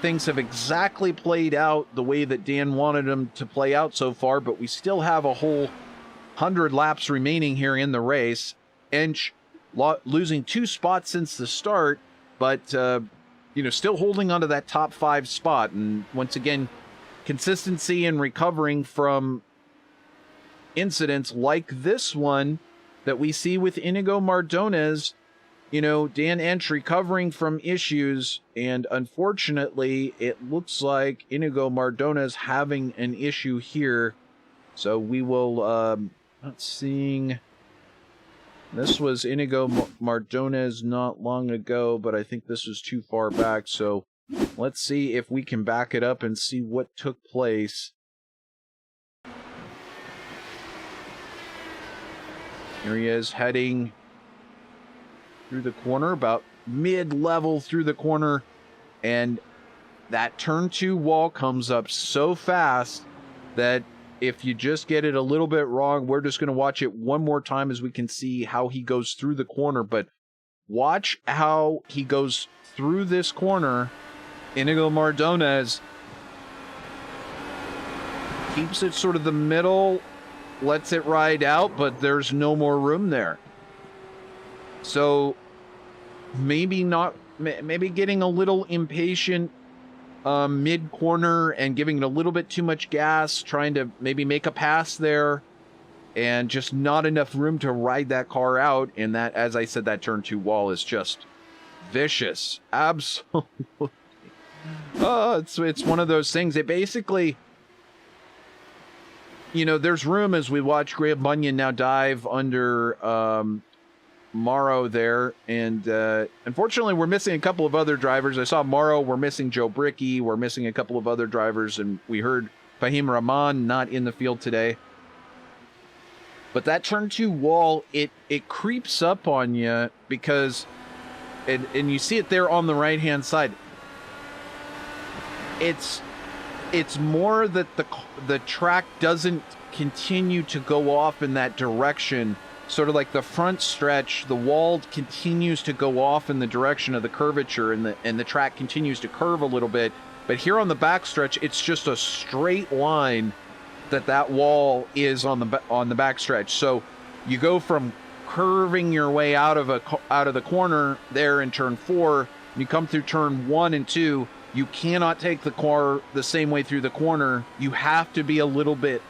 things have exactly played out the way that Dan wanted them to play out so far, but we still have a whole 100 laps remaining here in the race. Ensch losing 2 spots since the start, but you know, still holding onto that top 5 spot. And once again, consistency and recovering from incidents like this one that we see with Iñigo Mardones. You know, Dan Ensch recovering from issues, and unfortunately, it looks like Iñigo Mardones having an issue here. So we will, not seeing, this was Iñigo Mardones not long ago, but I think this was too far back. So let's see if we can back it up and see what took place. Here he is heading through the corner, about mid-level through the corner, and that turn 2 wall comes up so fast that if you just get it a little bit wrong, we're just going to watch it one more time as we can see how he goes through the corner. But watch how he goes through this corner. Iñigo Mardones keeps it sort of the middle, lets it ride out, but there's no more room there. So maybe getting a little impatient mid-corner and giving it a little bit too much gas, trying to maybe make a pass there, and just not enough room to ride that car out. And that, as I said, that turn 2 wall is just vicious. Absolutely. It's one of those things. It basically, there's room as we watch Graham Bunyan now dive under Morrow there. And unfortunately, we're missing a couple of other drivers. I saw Morrow. We're missing Joe Brickey. We're missing a couple of other drivers. And we heard Fahim Rahman not in the field today. But that turn 2 wall, it creeps up on you because, and you see it there on the right-hand side. It's more that the track doesn't continue to go off in that direction. Sort of like the front stretch, the wall continues to go off in the direction of the curvature, and the track continues to curve a little bit. But here on the back stretch, it's just a straight line that wall is on the back stretch. So you go from curving your way out of the corner there in turn 4, you come through turn 1 and 2. You cannot take the car the same way through the corner. You have to be a little bit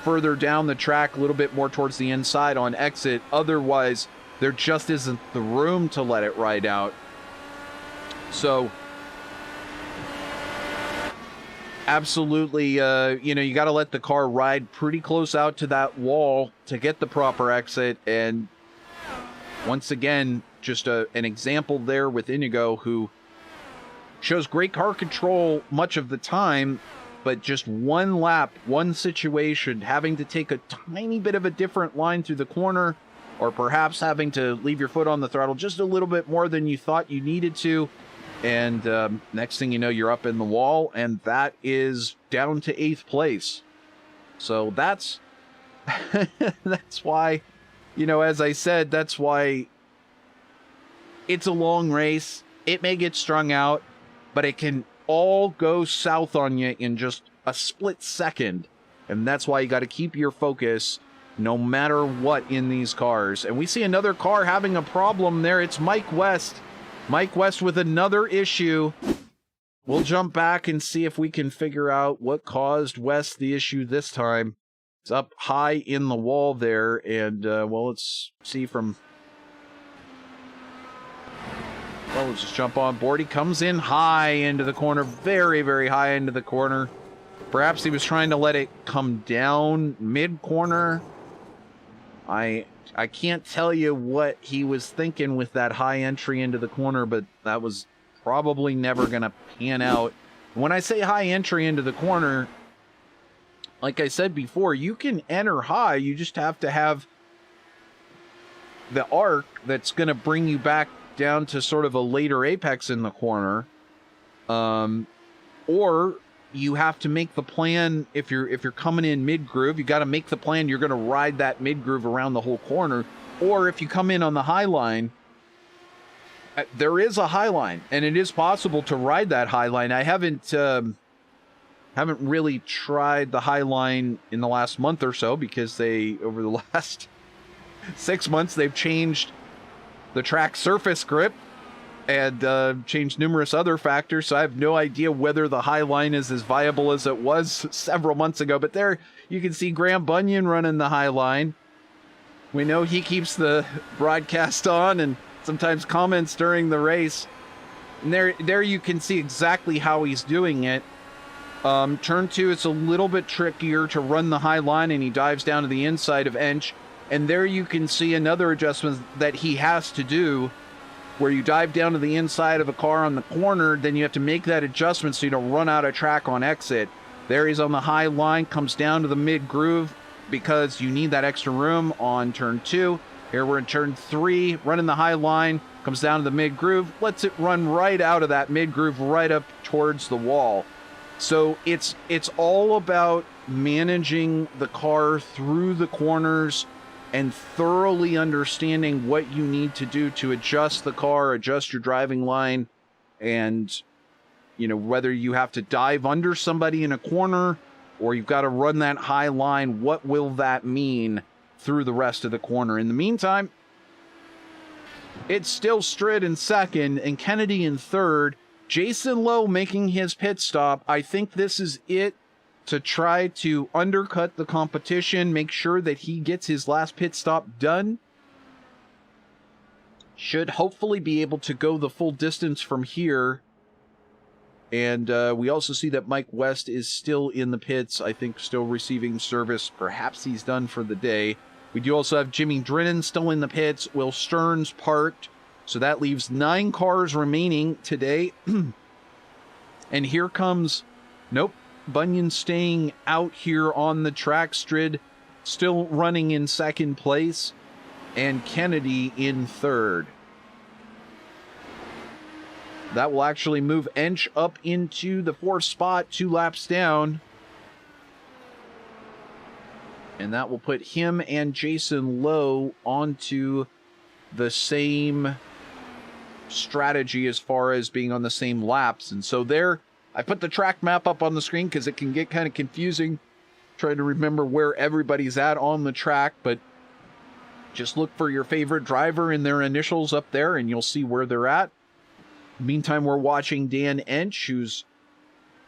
further down the track, a little bit more towards the inside on exit. Otherwise, there just isn't the room to let it ride out. So absolutely, you got to let the car ride pretty close out to that wall to get the proper exit. And once again, just an example there with Iñigo, who shows great car control much of the time, but just one lap, one situation, having to take a tiny bit of a different line through the corner, or perhaps having to leave your foot on the throttle just a little bit more than you thought you needed to. And next thing you know, you're up in the wall, and that is down to 8th place. So that's that's why, as I said, that's why it's a long race. It may get strung out, but it can all go south on you in just a split second. And that's why you got to keep your focus no matter what in these cars. And we see another car having a problem there. It's Mike West. Mike West with another issue. We'll jump back and see if we can figure out what caused West the issue this time. It's up high in the wall there. And, let's see from... Well, let's just jump on board. He comes in high into the corner. Very, very high into the corner. Perhaps he was trying to let it come down mid-corner. I can't tell you what he was thinking with that high entry into the corner, but that was probably never going to pan out. When I say high entry into the corner, like I said before, you can enter high. You just have to have the arc that's going to bring you back down to sort of a later apex in the corner. Or you have to make the plan. If you're coming in mid-groove, you got to make the plan you're going to ride that mid-groove around the whole corner. Or if you come in on the high line, there is a high line, and it is possible to ride that high line. I haven't really tried the high line in the last month or so, because over the last 6 months, they've changed the track surface grip and changed numerous other factors. So I have no idea whether the high line is as viable as it was several months ago. But there you can see Graham Bunyan running the high line. We know he keeps the broadcast on and sometimes comments during the race. And there you can see exactly how he's doing it. Turn 2, it's a little bit trickier to run the high line, and he dives down to the inside of Ensch. And there you can see another adjustment that he has to do, where you dive down to the inside of a car on the corner, then you have to make that adjustment so you don't run out of track on exit. There he's on the high line, comes down to the mid-groove because you need that extra room on turn 2. Here we're in turn 3, running the high line, comes down to the mid-groove, lets it run right out of that mid-groove, right up towards the wall. So it's all about managing the car through the corners and thoroughly understanding what you need to do to adjust the car, adjust your driving line, and, you know, whether you have to dive under somebody in a corner or you've got to run that high line, what will that mean through the rest of the corner? In the meantime, it's still Strid in second and Kennedy in third. Jason Lowe making his pit stop. I think this is it to try to undercut the competition, make sure that he gets his last pit stop done. Should hopefully be able to go the full distance from here. And we also see that Mike West is still in the pits, I think still receiving service. Perhaps he's done for the day. We do also have Jimmy Drennan still in the pits. Will Stearns parked. So that leaves 9 cars remaining today. And here comes... Nope. Bunyan staying out here on the track. Strid still running in second place. And Kennedy in third. That will actually move Ensch up into the 4th spot, 2 laps down. And that will put him and Jason Lowe onto the same strategy as far as being on the same laps. And so there, I put the track map up on the screen because it can get kind of confusing trying to remember where everybody's at on the track. But just look for your favorite driver and their initials up there and you'll see where they're at. Meantime, we're watching Dan Ensch, who's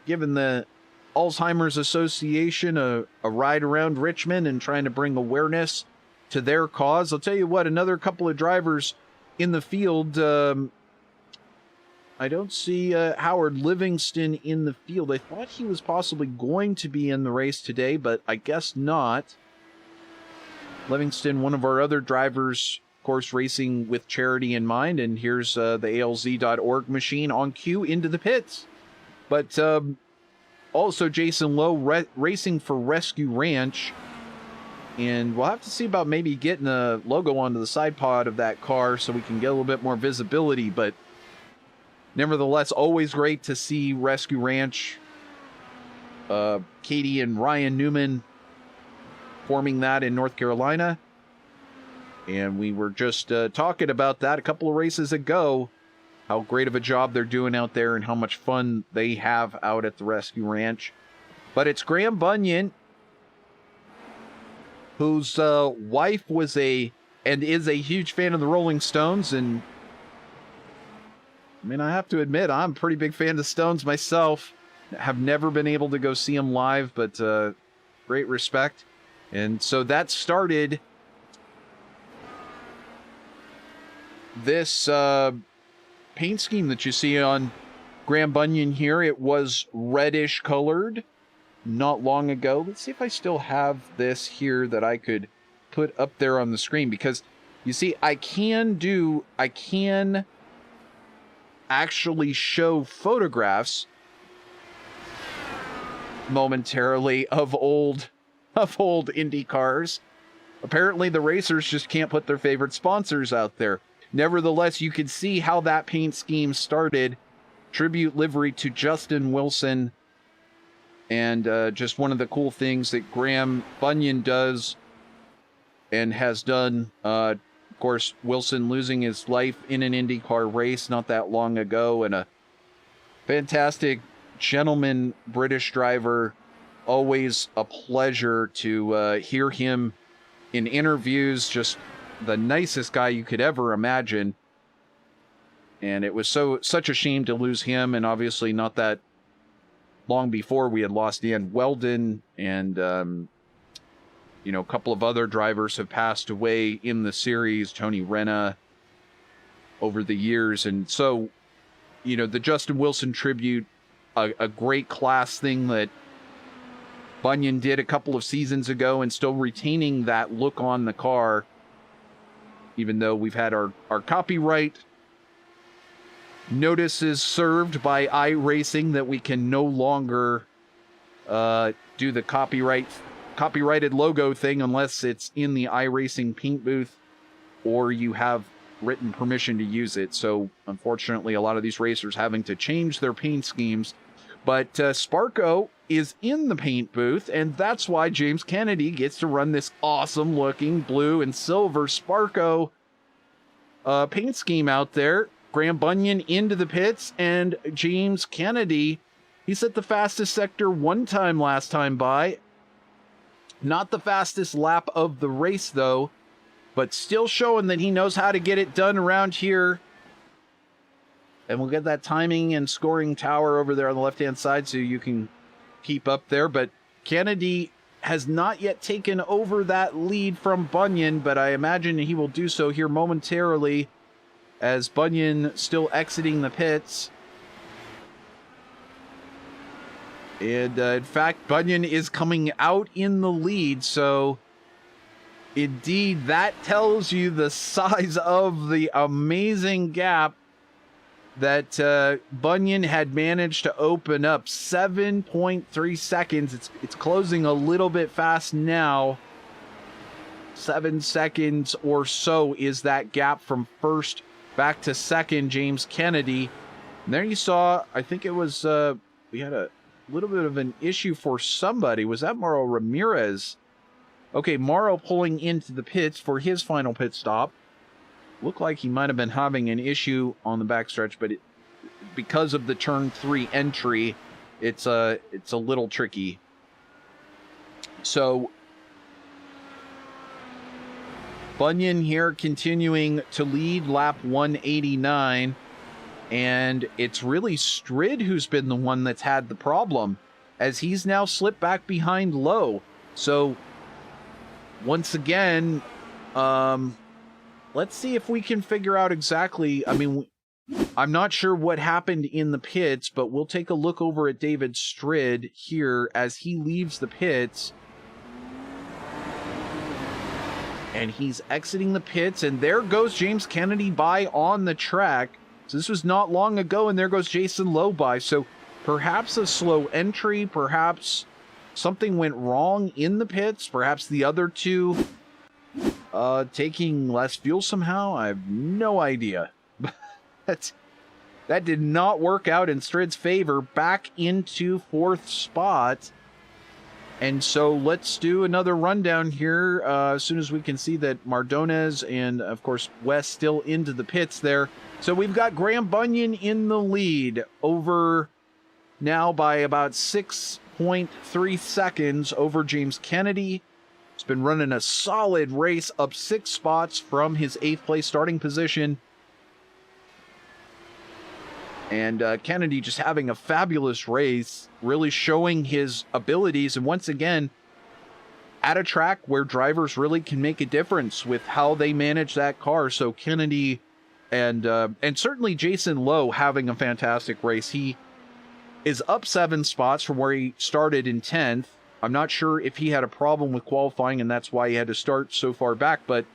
given the Alzheimer's Association a ride around Richmond and trying to bring awareness to their cause. I'll tell you what, another couple of drivers in the field. I don't see Howard Livingston in the field. I thought he was possibly going to be in the race today, but I guess not. Livingston, one of our other drivers, of course, racing with charity in mind. And here's the ALZ.org machine on cue into the pits. But also Jason Lowe racing for Rescue Ranch. And we'll have to see about maybe getting a logo onto the side pod of that car so we can get a little bit more visibility. But nevertheless, always great to see Rescue Ranch. Katie and Ryan Newman forming that in North Carolina. And we were just talking about that a couple of races ago, how great of a job they're doing out there and how much fun they have out at the Rescue Ranch. But it's Graham Bunyan, whose wife was and is a huge fan of the Rolling Stones. And I mean, I have to admit, I'm a pretty big fan of the Stones myself. Have never been able to go see them live, but great respect. And so that started this paint scheme that you see on Graham Bunyan here. It was reddish colored not long ago. Let's see if I still have this here that I could put up there on the screen, because you see, I can actually show photographs momentarily of old Indy cars. Apparently the racers just can't put their favorite sponsors out there. Nevertheless, you can see how that paint scheme started. Tribute livery to Justin Wilson. And just one of the cool things that Graham Bunyan does and has done. Of course, Wilson losing his life in an IndyCar race not that long ago. And a fantastic gentleman British driver. Always a pleasure to hear him in interviews. Just the nicest guy you could ever imagine. And it was such a shame to lose him. And obviously not that long before we had lost Dan Weldon, and a couple of other drivers have passed away in the series, Tony Renna, over the years. And so, the Justin Wilson tribute, a great class thing that Bunyan did a couple of seasons ago, and still retaining that look on the car, even though we've had our copyright notices served by iRacing that we can no longer do the copyrighted logo thing unless it's in the iRacing paint booth or you have written permission to use it. So unfortunately, a lot of these racers having to change their paint schemes. But Sparko is in the paint booth, and that's why James Kennedy gets to run this awesome looking blue and silver Sparko paint scheme out there. Graham Bunyan into the pits, and James Kennedy, he set the fastest sector one time last time by. Not the fastest lap of the race, though, but still showing that he knows how to get it done around here. And we'll get that timing and scoring tower over there on the left-hand side so you can keep up there. But Kennedy has not yet taken over that lead from Bunyan, but I imagine he will do so here momentarily as Bunyan still exiting the pits. And in fact, Bunyan is coming out in the lead, so indeed that tells you the size of the amazing gap that Bunyan had managed to open up. 7.3 seconds. It's closing a little bit fast now. 7 seconds or so is that gap from first back to second, James Kennedy. And there you saw, I think it was, we had a little bit of an issue for somebody. Was that Mauro Ramirez? Okay, Mauro pulling into the pits for his final pit stop. Looked like he might have been having an issue on the backstretch, but because of the turn 3 entry, it's a little tricky. So Bunyan here continuing to lead lap 189, and it's really Strid who's been the one that's had the problem, as he's now slipped back behind Lowe. So once again, let's see if we can figure out exactly. I mean, I'm not sure what happened in the pits, but we'll take a look over at David Strid here as he leaves the pits. And he's exiting the pits, and there goes James Kennedy by on the track. So this was not long ago, and there goes Jason Lowe by. So perhaps a slow entry, perhaps something went wrong in the pits, perhaps the other two taking less fuel somehow. I have no idea. That did not work out in Strid's favor. Back into 4th spot. And so let's do another rundown here as soon as we can see that Mardones and, of course, Wes still into the pits there. So we've got Graham Bunyan in the lead over now by about 6.3 seconds over James Kennedy. He's been running a solid race up 6 spots from his 8th place starting position. And Kennedy just having a fabulous race, really showing his abilities. And once again, at a track where drivers really can make a difference with how they manage that car. So Kennedy and certainly Jason Lowe having a fantastic race. He is up 7 spots from where he started in 10th. I'm not sure if he had a problem with qualifying and that's why he had to start so far back. But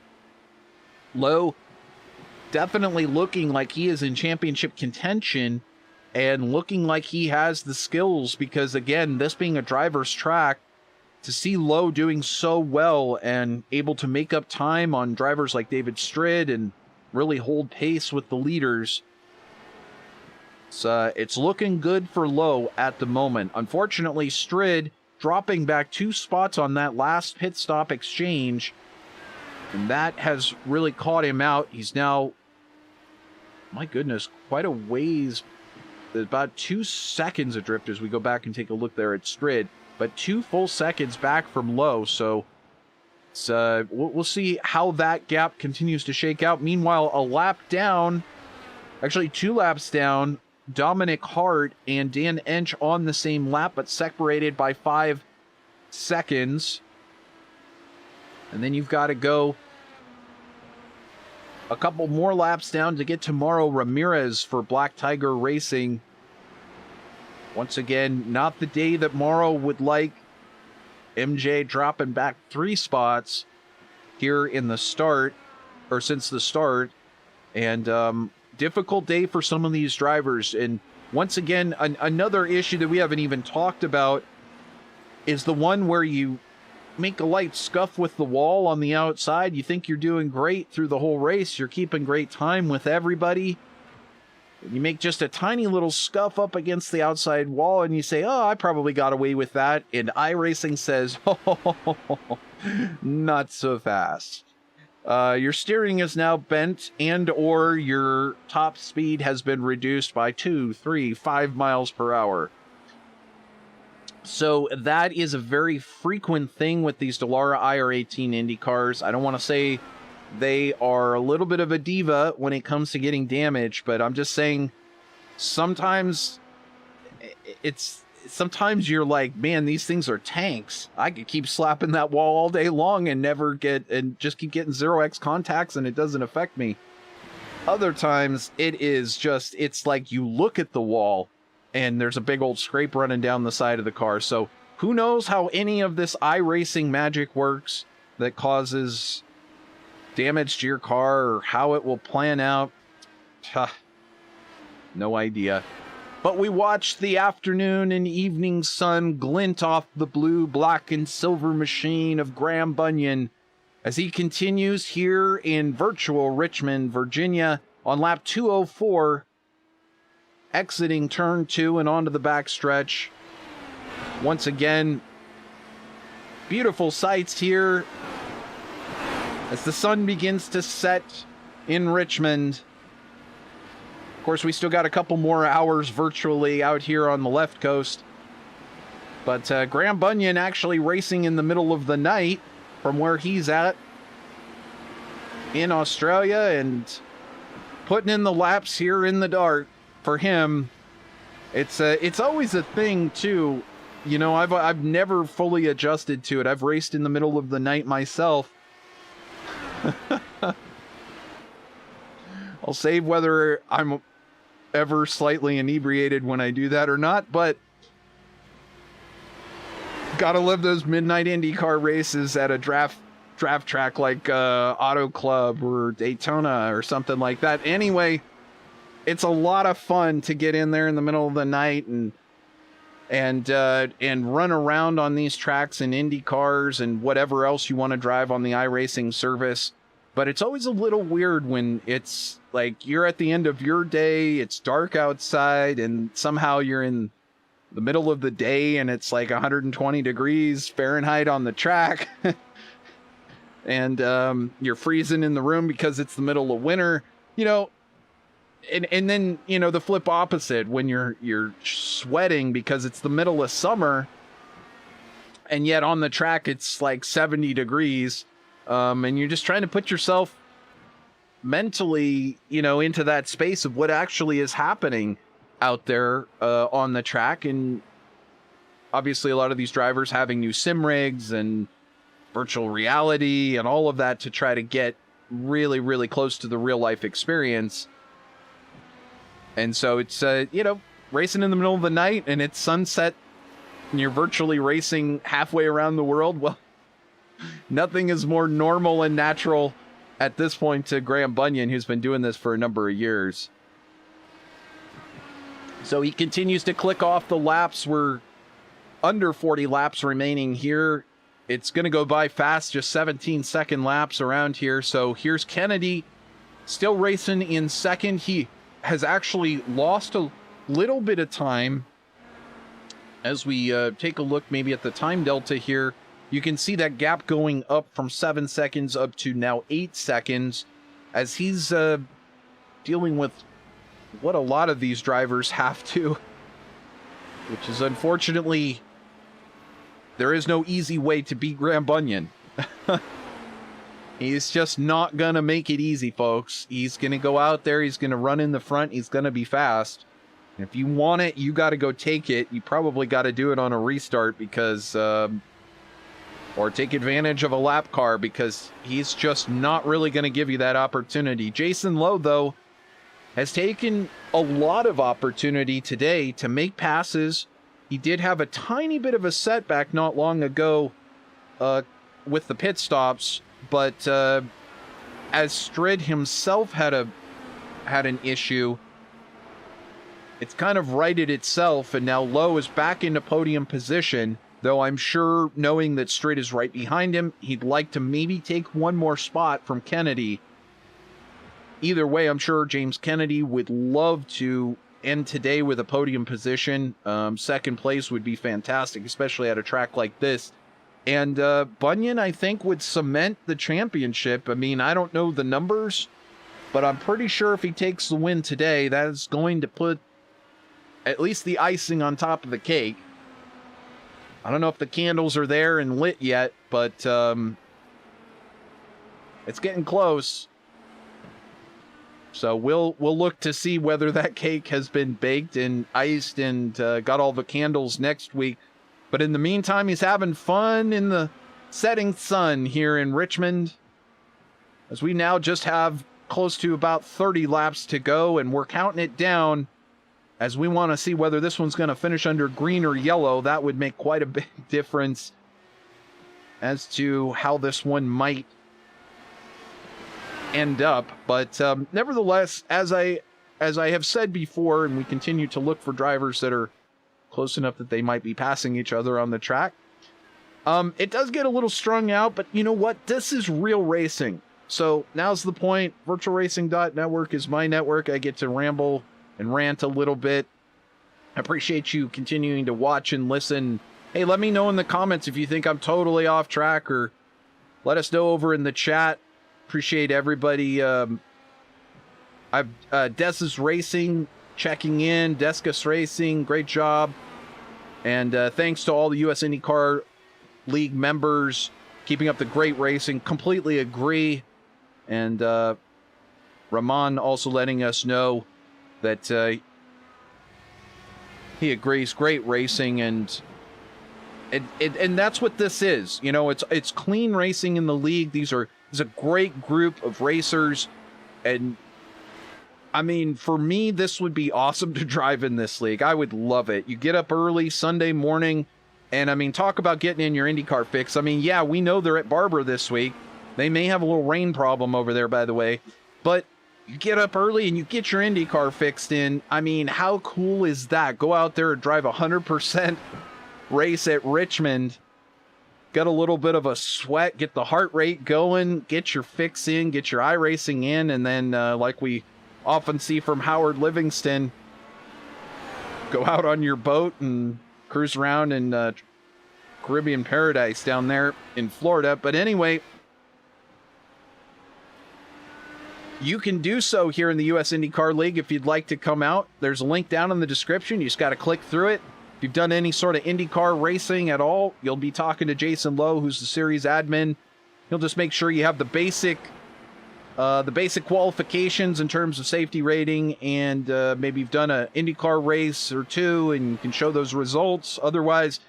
Lowe definitely looking like he is in championship contention and looking like he has the skills, because again, this being a driver's track, to see Lowe doing so well and able to make up time on drivers like David Strid and really hold pace with the leaders, it's looking good for Lowe at the moment. Unfortunately, Strid dropping back 2 spots on that last pit stop exchange, and that has really caught him out. He's now, my goodness, quite a ways, about 2 seconds adrift as we go back and take a look there at Strid, but 2 full seconds back from Lowe. So it's, we'll see how that gap continues to shake out. Meanwhile, a lap down, actually 2 laps down, Dominic Hart and Dan Ensch on the same lap, but separated by 5 seconds. And then you've got to go a couple more laps down to get to Mauro Ramirez for Black Tiger Racing. Once again, not the day that Mauro would like. MJ dropping back 3 spots here in the start, or since the start. And difficult day for some of these drivers. And once again, another issue that we haven't even talked about is the one where you make a light scuff with the wall on the outside. You think you're doing great through the whole race. You're keeping great time with everybody. You make just a tiny little scuff up against the outside wall, and you say, oh, I probably got away with that. And iRacing says, oh, not so fast. Your steering is now bent, and or your top speed has been reduced by 2, 3, 5 miles per hour. So that is a very frequent thing with these Dallara IR-18 IndyCars. I don't want to say they are a little bit of a diva when it comes to getting damaged, but I'm just saying sometimes sometimes you're like, man, these things are tanks. I could keep slapping that wall all day long and just keep getting 0x contacts and it doesn't affect me. Other times it's like you look at the wall and there's a big old scrape running down the side of the car. So who knows how any of this iRacing magic works that causes damage to your car, or how it will plan out. No idea. But we watched the afternoon and evening sun glint off the blue, black, and silver machine of Graham Bunyan as he continues here in virtual Richmond, Virginia, on lap 204, exiting turn 2 and onto the backstretch. Once again, beautiful sights here as the sun begins to set in Richmond. Of course, we still got a couple more hours virtually out here on the left coast. But Graham Bunyan actually racing in the middle of the night from where he's at in Australia, and putting in the laps here in the dark for him. It's always a thing too. You know, I've never fully adjusted to it. I've raced in the middle of the night myself. I'll save whether I'm ever slightly inebriated when I do that or not, but gotta love those midnight IndyCar races at a draft track like Auto Club or Daytona or something like that. Anyway, it's a lot of fun to get in there in the middle of the night and run around on these tracks in Indy cars and whatever else you want to drive on the iRacing service. But it's always a little weird when it's like you're at the end of your day, it's dark outside, and somehow you're in the middle of the day and it's like 120 degrees Fahrenheit on the track. And you're freezing in the room because it's the middle of winter, you know. And then, you know, the flip opposite when you're sweating because it's the middle of summer, and yet on the track it's like 70 degrees, and you're just trying to put yourself mentally, you know, into that space of what actually is happening out there on the track. And obviously a lot of these drivers having new sim rigs and virtual reality and all of that to try to get really, really close to the real life experience. And so it's, you know, racing in the middle of the night and it's sunset and you're virtually racing halfway around the world. Well, nothing is more normal and natural at this point to Graham Bunyan, who's been doing this for a number of years. So he continues to click off the laps. We're under 40 laps remaining here. It's going to go by fast, just 17-second laps around here. So here's Kennedy still racing in second. He has actually lost a little bit of time. As we take a look maybe at the time delta here, you can see that gap going up from 7 seconds up to now 8 seconds as he's dealing with what a lot of these drivers have to, which is unfortunately, there is no easy way to beat Graham Bunyan. He's just not going to make it easy, folks. He's going to go out there. He's going to run in the front. He's going to be fast. And if you want it, you got to go take it. You probably got to do it on a restart because, or take advantage of a lap car because he's just not really going to give you that opportunity. Jason Lowe, though, has taken a lot of opportunity today to make passes. He did have a tiny bit of a setback not long ago with the pit stops. But as Strid himself had an issue, it's kind of righted itself, and now Lowe is back into podium position, though I'm sure knowing that Strid is right behind him, he'd like to maybe take one more spot from Kennedy. either way, I'm sure James Kennedy would love to end today with a podium position. Second place would be fantastic, especially at a track like this. And Bunyan, I think, would cement the championship. I mean, I don't know the numbers, but I'm pretty sure if he takes the win today, that is going to put at least the icing on top of the cake. I don't know if the candles are there and lit yet, but it's getting close. So we'll look to see whether that cake has been baked and iced and got all the candles next week. But in the meantime, he's having fun in the setting sun here in Richmond, as we now just have close to about 30 laps to go, and we're counting it down as we want to see whether this one's going to finish under green or yellow. That would make quite a big difference as to how this one might end up. But nevertheless, as I have said before, and we continue to look for drivers that are close enough that they might be passing each other on the track, it does get a little strung out, but you know what? This is real racing. So now's the point. VirtualRacing.Network is my network. I get to ramble and rant a little bit. I appreciate you continuing to watch and listen. Hey, let me know in the comments if you think I'm totally off track, or let us know over in the chat. Appreciate everybody. I've Des's Racing checking in. Descus Racing, great job. And thanks to all the US IndyCar League members keeping up the great racing. Completely agree. And Rahman also letting us know that he agrees. Great racing, and that's what this is. You know, it's clean racing in the league. It's a great group of racers, and I mean, for me, this would be awesome to drive in this league. I would love it. You get up early Sunday morning, and I mean, talk about getting in your IndyCar fix. I mean, yeah, we know they're at Barber this week. They may have a little rain problem over there, by the way, but you get up early and you get your IndyCar fixed in. I mean, how cool is that? Go out there and drive 100% race at Richmond. Get a little bit of a sweat, get the heart rate going, get your fix in, get your iRacing in, and then like we often see from Howard Livingston, go out on your boat and cruise around in Caribbean paradise down there in Florida. But anyway, you can do so here in the US IndyCar League if you'd like to come out. There's a link down in the description. You just got to click through it. If you've done any sort of IndyCar racing at all, you'll be talking to Jason Lowe, who's the series admin. He'll just make sure you have the basic qualifications in terms of safety rating, and maybe you've done an IndyCar race or two, and you can show those results. Otherwise,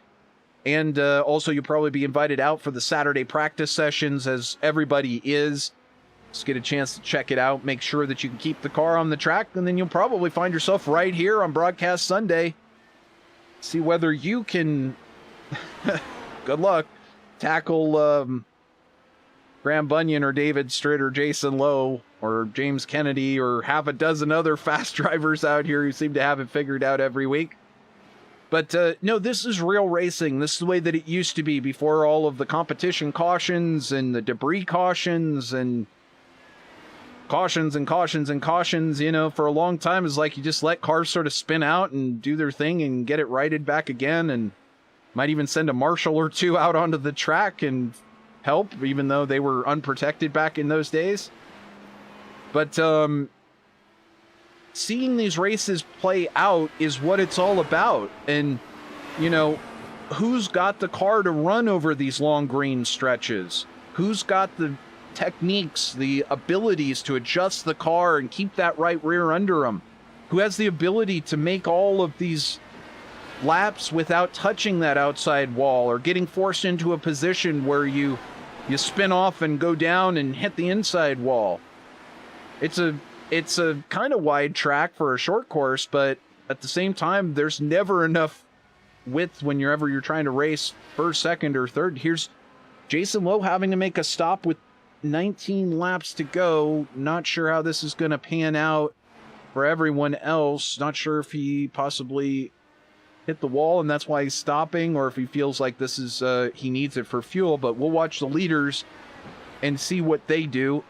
and also you'll probably be invited out for the Saturday practice sessions, as everybody is. Just get a chance to check it out, make sure that you can keep the car on the track, and then you'll probably find yourself right here on Broadcast Sunday. See whether you can, good luck, tackle Graham Bunyan or David Stritt or Jason Lowe or James Kennedy or half a dozen other fast drivers out here who seem to have it figured out every week. But no, this is real racing. This is the way that it used to be before all of the competition cautions and the debris cautions and cautions and cautions and cautions. You know, for a long time, it's like you just let cars sort of spin out and do their thing and get it righted back again, and might even send a marshal or two out onto the track and help, even though they were unprotected back in those days. But seeing these races play out is what it's all about. And, you know, who's got the car to run over these long green stretches? Who's got the techniques, the abilities to adjust the car and keep that right rear under them? Who has the ability to make all of these laps without touching that outside wall or getting forced into a position where you spin off and go down and hit the inside wall? It's a kind of wide track for a short course, but at the same time, there's never enough width whenever you're trying to race first, second, or third. Here's Jason Lowe having to make a stop with 19 laps to go. Not sure how this is going to pan out for everyone else. Not sure if he possibly hit the wall and that's why he's stopping, or if he feels like this is he needs it for fuel. But we'll watch the leaders and see what they do.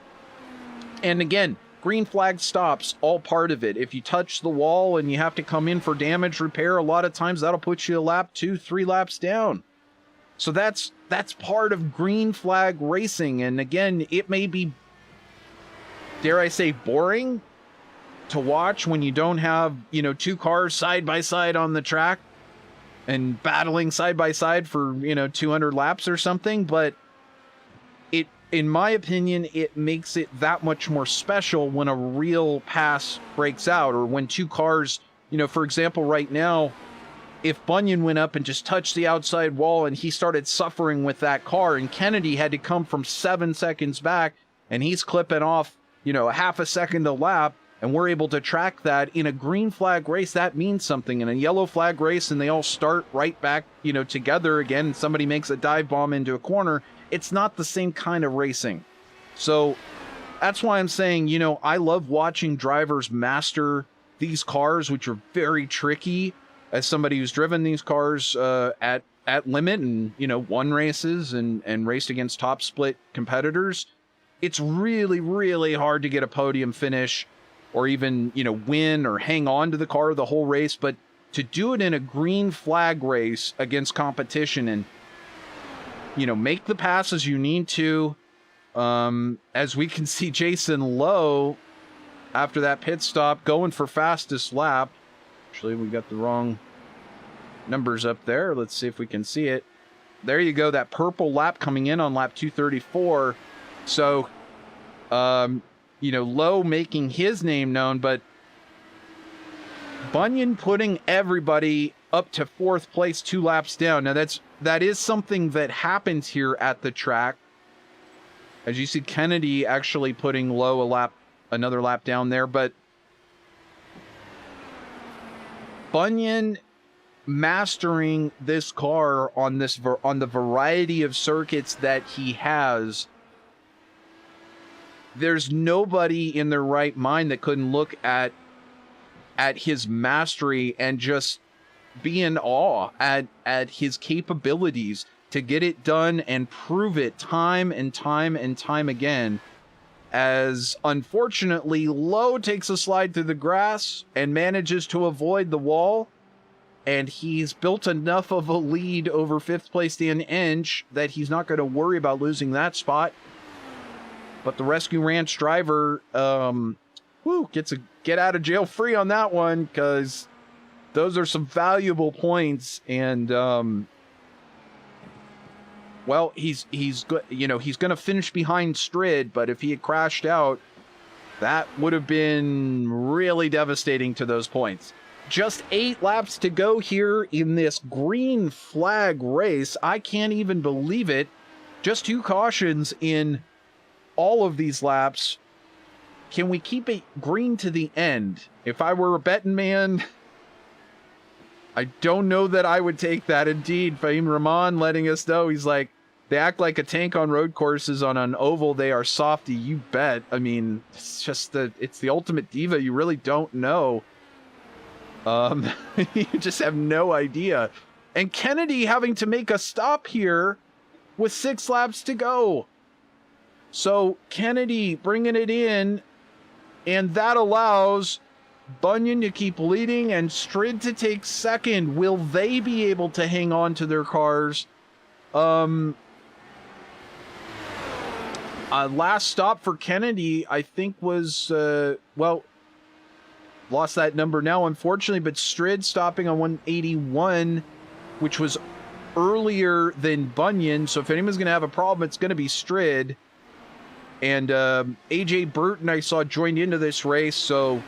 And again, green flag stops, all part of it. If you touch the wall and you have to come in for damage repair, a lot of times that'll put you a lap 2, 3 laps down. So that's part of green flag racing. And again, it may be, dare I say, boring to watch when you don't have, you know, 2 cars side by side on the track and battling side by side for, you know, 200 laps or something, but in my opinion, it makes it that much more special when a real pass breaks out, or when 2 cars, you know, for example, right now, if Bunyan went up and just touched the outside wall and he started suffering with that car, and Kennedy had to come from 7 seconds back and he's clipping off, you know, a half a second a lap, and we're able to track that in a green flag race, that means something. In a yellow flag race and they all start right back, you know, together again, and somebody makes a dive bomb into a corner, it's not the same kind of racing. So that's why I'm saying, you know, I love watching drivers master these cars, which are very tricky, as somebody who's driven these cars at limit and, you know, won races and raced against top split competitors. It's really, really hard to get a podium finish or even, you know, win or hang on to the car the whole race. But to do it in a green flag race against competition and, you know, make the passes you need to, as we can see Jason Lowe, after that pit stop, going for fastest lap. Actually, we got the wrong numbers up there. Let's see if we can see it. There you go, that purple lap coming in on lap 234. So, you know, Lowe making his name known, but Bunyan putting everybody up to 4th place 2 laps down. Now that is something that happens here at the track. As you see, Kennedy actually putting Lowe another lap down there, but Bunyan mastering this car on the variety of circuits that he has. There's nobody in their right mind that couldn't look at his mastery and just be in awe at his capabilities to get it done and prove it time and time and time again. As unfortunately, Lowe takes a slide through the grass and manages to avoid the wall, and he's built enough of a lead over 5th place Dan Ensch that he's not going to worry about losing that spot. But the Rescue Ranch driver gets a get out of jail free on that one, because those are some valuable points. And well, he's going to finish behind Strid, but if he had crashed out, that would have been really devastating to those points. Just 8 laps to go here in this green flag race. I can't even believe it. Just 2 cautions in all of these laps. Can we keep it green to the end? If I were a betting man, I don't know that I would take that. Indeed, Fahim Rahman letting us know. He's like, they act like a tank on road courses. On an oval, they are softy. You bet. I mean, it's just it's the ultimate diva. You really don't know. You just have no idea. And Kennedy having to make a stop here with 6 laps to go. So Kennedy bringing it in, and that allows Bunyan to keep leading and Strid to take 2nd. Will they be able to hang on to their cars? Last stop for Kennedy, I think, was, lost that number now, unfortunately, but Strid stopping on 181, which was earlier than Bunyan. So if anyone's going to have a problem, it's going to be Strid. And AJ Burton, I saw, joined into this race, so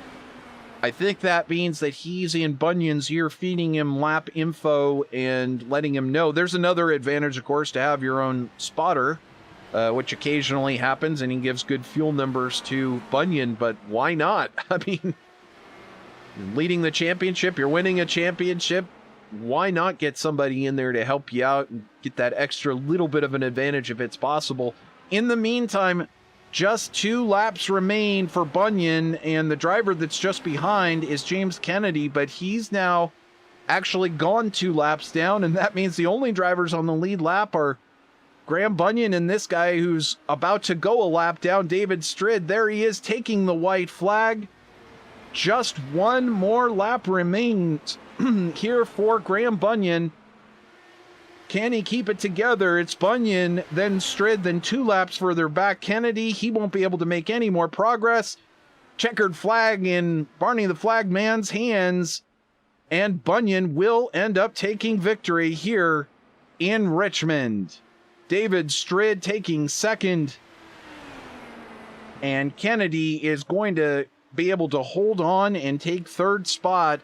I think that means that he's in Bunyan's ear, feeding him lap info and letting him know. There's another advantage, of course, to have your own spotter, which occasionally happens, and he gives good fuel numbers to Bunyan, but why not? I mean, you're leading the championship, you're winning a championship, why not get somebody in there to help you out and get that extra little bit of an advantage if it's possible? In the meantime, just 2 laps remain for Bunyan, and the driver that's just behind is James Kennedy, but he's now actually gone 2 laps down, and that means the only drivers on the lead lap are Graham Bunyan and this guy who's about to go a lap down, David Strid. There he is taking the white flag. Just one more lap remains here for Graham Bunyan. Can he keep it together? It's Bunyan, then Strid, then 2 laps further back. Kennedy, he won't be able to make any more progress. Checkered flag in Barney the Flag Man's hands. And Bunyan will end up taking victory here in Richmond. David Strid taking second. And Kennedy is going to be able to hold on and take third spot.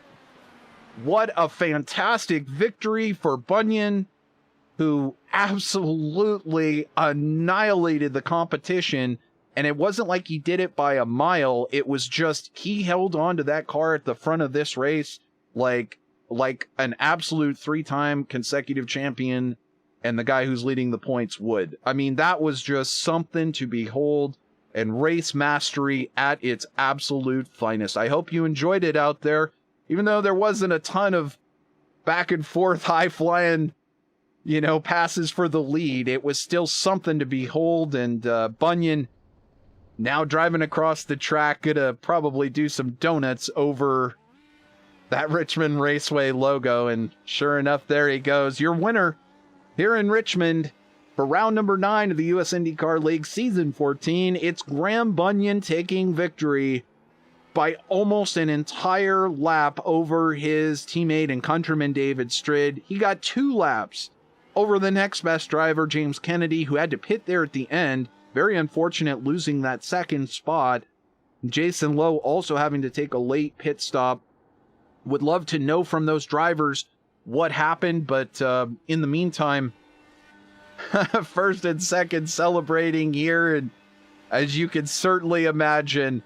What a fantastic victory for Bunyan, who absolutely annihilated the competition. And it wasn't like he did it by a mile. It was just he held on to that car at the front of this race like an absolute 3-time consecutive champion and the guy who's leading the points would. I mean, that was just something to behold, and race mastery at its absolute finest. I hope you enjoyed it out there, even though there wasn't a ton of back and forth high-flying, passes for the lead. It was still something to behold, and Bunyan now driving across the track, gonna probably do some donuts over that Richmond Raceway logo, and sure enough, there he goes. Your winner here in Richmond for round number 9 of the US IndyCar League Season 14. It's Graham Bunyan taking victory by almost an entire lap over his teammate and countryman David Strid. He got 2 laps over the next best driver, James Kennedy, who had to pit there at the end. Very unfortunate losing that second spot. Jason Lowe also having to take a late pit stop. Would love to know from those drivers what happened, but in the meantime, first and second celebrating here, and as you can certainly imagine,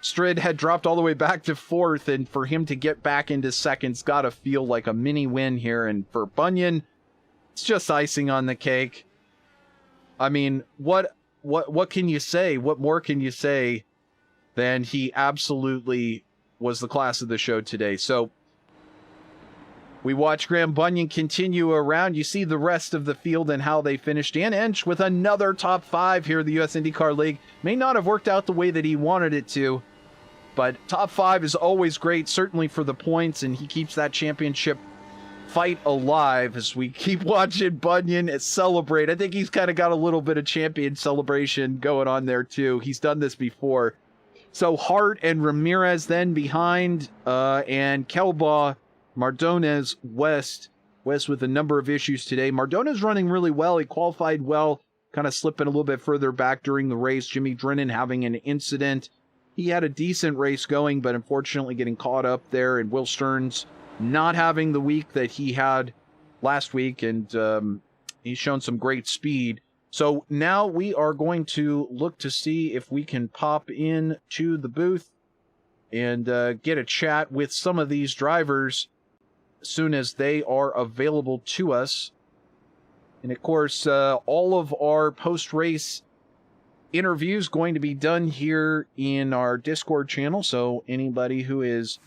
Strid had dropped all the way back to 4th, and for him to get back into 2nd's got to feel like a mini win here, and for Bunyan, it's just icing on the cake. I mean, what can you say? What more can you say than he absolutely was the class of the show today? So we watch Graham Bunyan continue around. You see the rest of the field and how they finished. Dan Ensch with another top 5 here in the US IndyCar League. May not have worked out the way that he wanted it to, but top 5 is always great, certainly for the points, and he keeps that championship fight alive as we keep watching Bunyan celebrate. I think he's kind of got a little bit of champion celebration going on there too. He's done this before. So Hart and Ramirez then behind, and Kelbaugh, Mardones, West with a number of issues today. Mardones running really well. He qualified well, kind of slipping a little bit further back during the race. Jimmy Drennan having an incident. He had a decent race going, but unfortunately getting caught up there. And Will Stearns not having the week that he had last week, and he's shown some great speed. So now we are going to look to see if we can pop in to the booth and get a chat with some of these drivers as soon as they are available to us. And of course, all of our post-race interviews going to be done here in our Discord channel. So anybody who is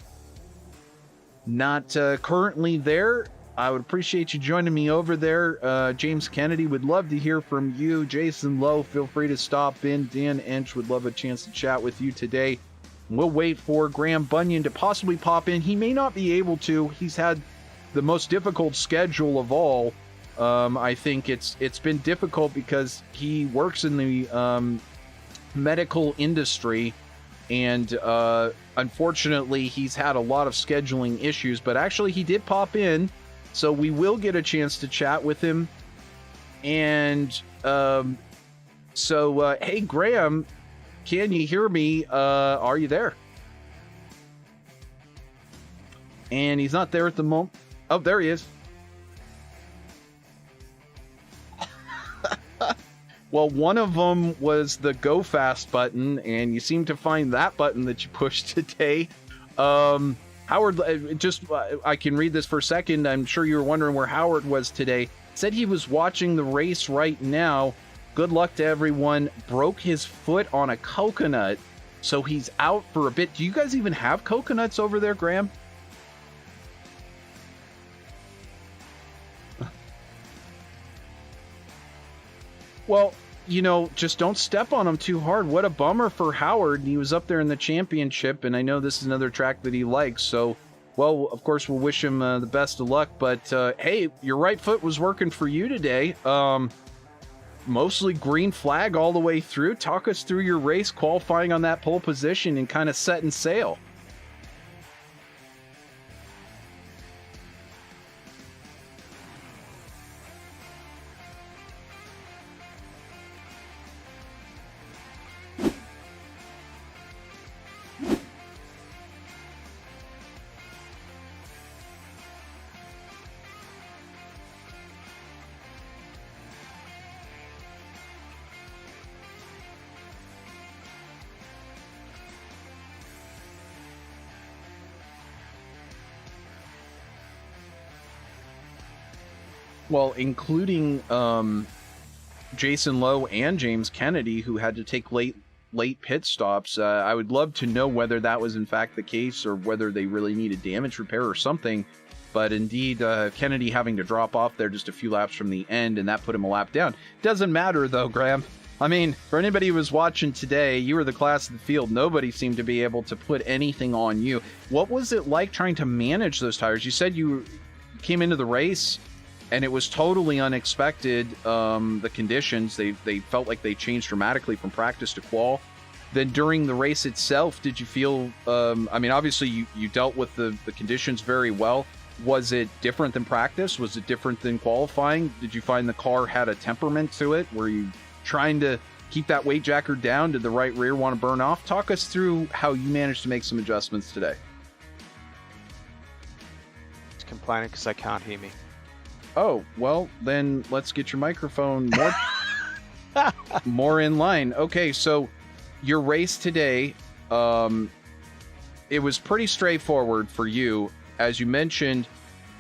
not currently there, I would appreciate you joining me over there. James Kennedy would love to hear from you. Jason Lowe, feel free to stop in. Dan Ensch would love a chance to chat with you today. We'll wait for Graham Bunyan to possibly pop in. He may not be able to. He's had the most difficult schedule of all. I think it's been difficult because he works in the medical industry, and unfortunately he's had a lot of scheduling issues, but actually he did pop in, so we will get a chance to chat with him. And hey Graham, can you hear me? Are you there? And he's not there at the moment. Oh, there he is. Well, one of them was the Go Fast button, and you seem to find that button that you pushed today. Howard, I can read this for a second. I'm sure you were wondering where Howard was today. Said he was watching the race right now. Good luck to everyone. Broke his foot on a coconut, so he's out for a bit. Do you guys even have coconuts over there, Graham? Well, just don't step on him too hard. What a bummer for Howard. He was up there in the championship, and I know this is another track that he likes. So, well, of course, we'll wish him the best of luck. But, hey, your right foot was working for you today. Mostly green flag all the way through. Talk us through your race, qualifying on that pole position and kind of setting sail. Well, including Jason Lowe and James Kennedy, who had to take late pit stops. I would love to know whether that was in fact the case or whether they really needed damage repair or something. But indeed, Kennedy having to drop off there just a few laps from the end, and that put him a lap down. Doesn't matter, though, Graham. I mean, for anybody who was watching today, you were the class of the field. Nobody seemed to be able to put anything on you. What was it like trying to manage those tires? You said you came into the race and it was totally unexpected, the conditions. They felt like they changed dramatically from practice to qual. Then during the race itself, did you feel, I mean, obviously you dealt with the conditions very well. Was it different than practice? Was it different than qualifying? Did you find the car had a temperament to it? Were you trying to keep that weight jacker down? Did the right rear want to burn off? Talk us through how you managed to make some adjustments today. It's complaining because they can't hear me. Oh, well, then let's get your microphone more in line. Okay, so your race today, it was pretty straightforward for you. As you mentioned,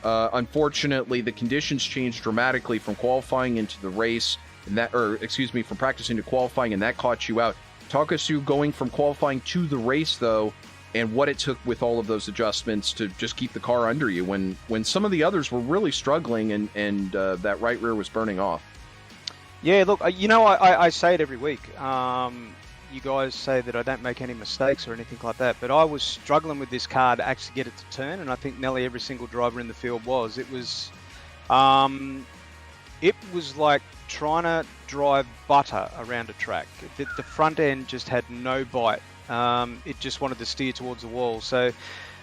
unfortunately, the conditions changed dramatically from qualifying into the race, from practicing to qualifying, and that caught you out. Talk us through going from qualifying to the race, though, and what it took with all of those adjustments to just keep the car under you when some of the others were really struggling and that right rear was burning off. Yeah, look, I say it every week. You guys say that I don't make any mistakes or anything like that, but I was struggling with this car to actually get it to turn, and I think nearly every single driver in the field was. It was like trying to drive butter around a track. The front end just had no bite. It just wanted to steer towards the wall. So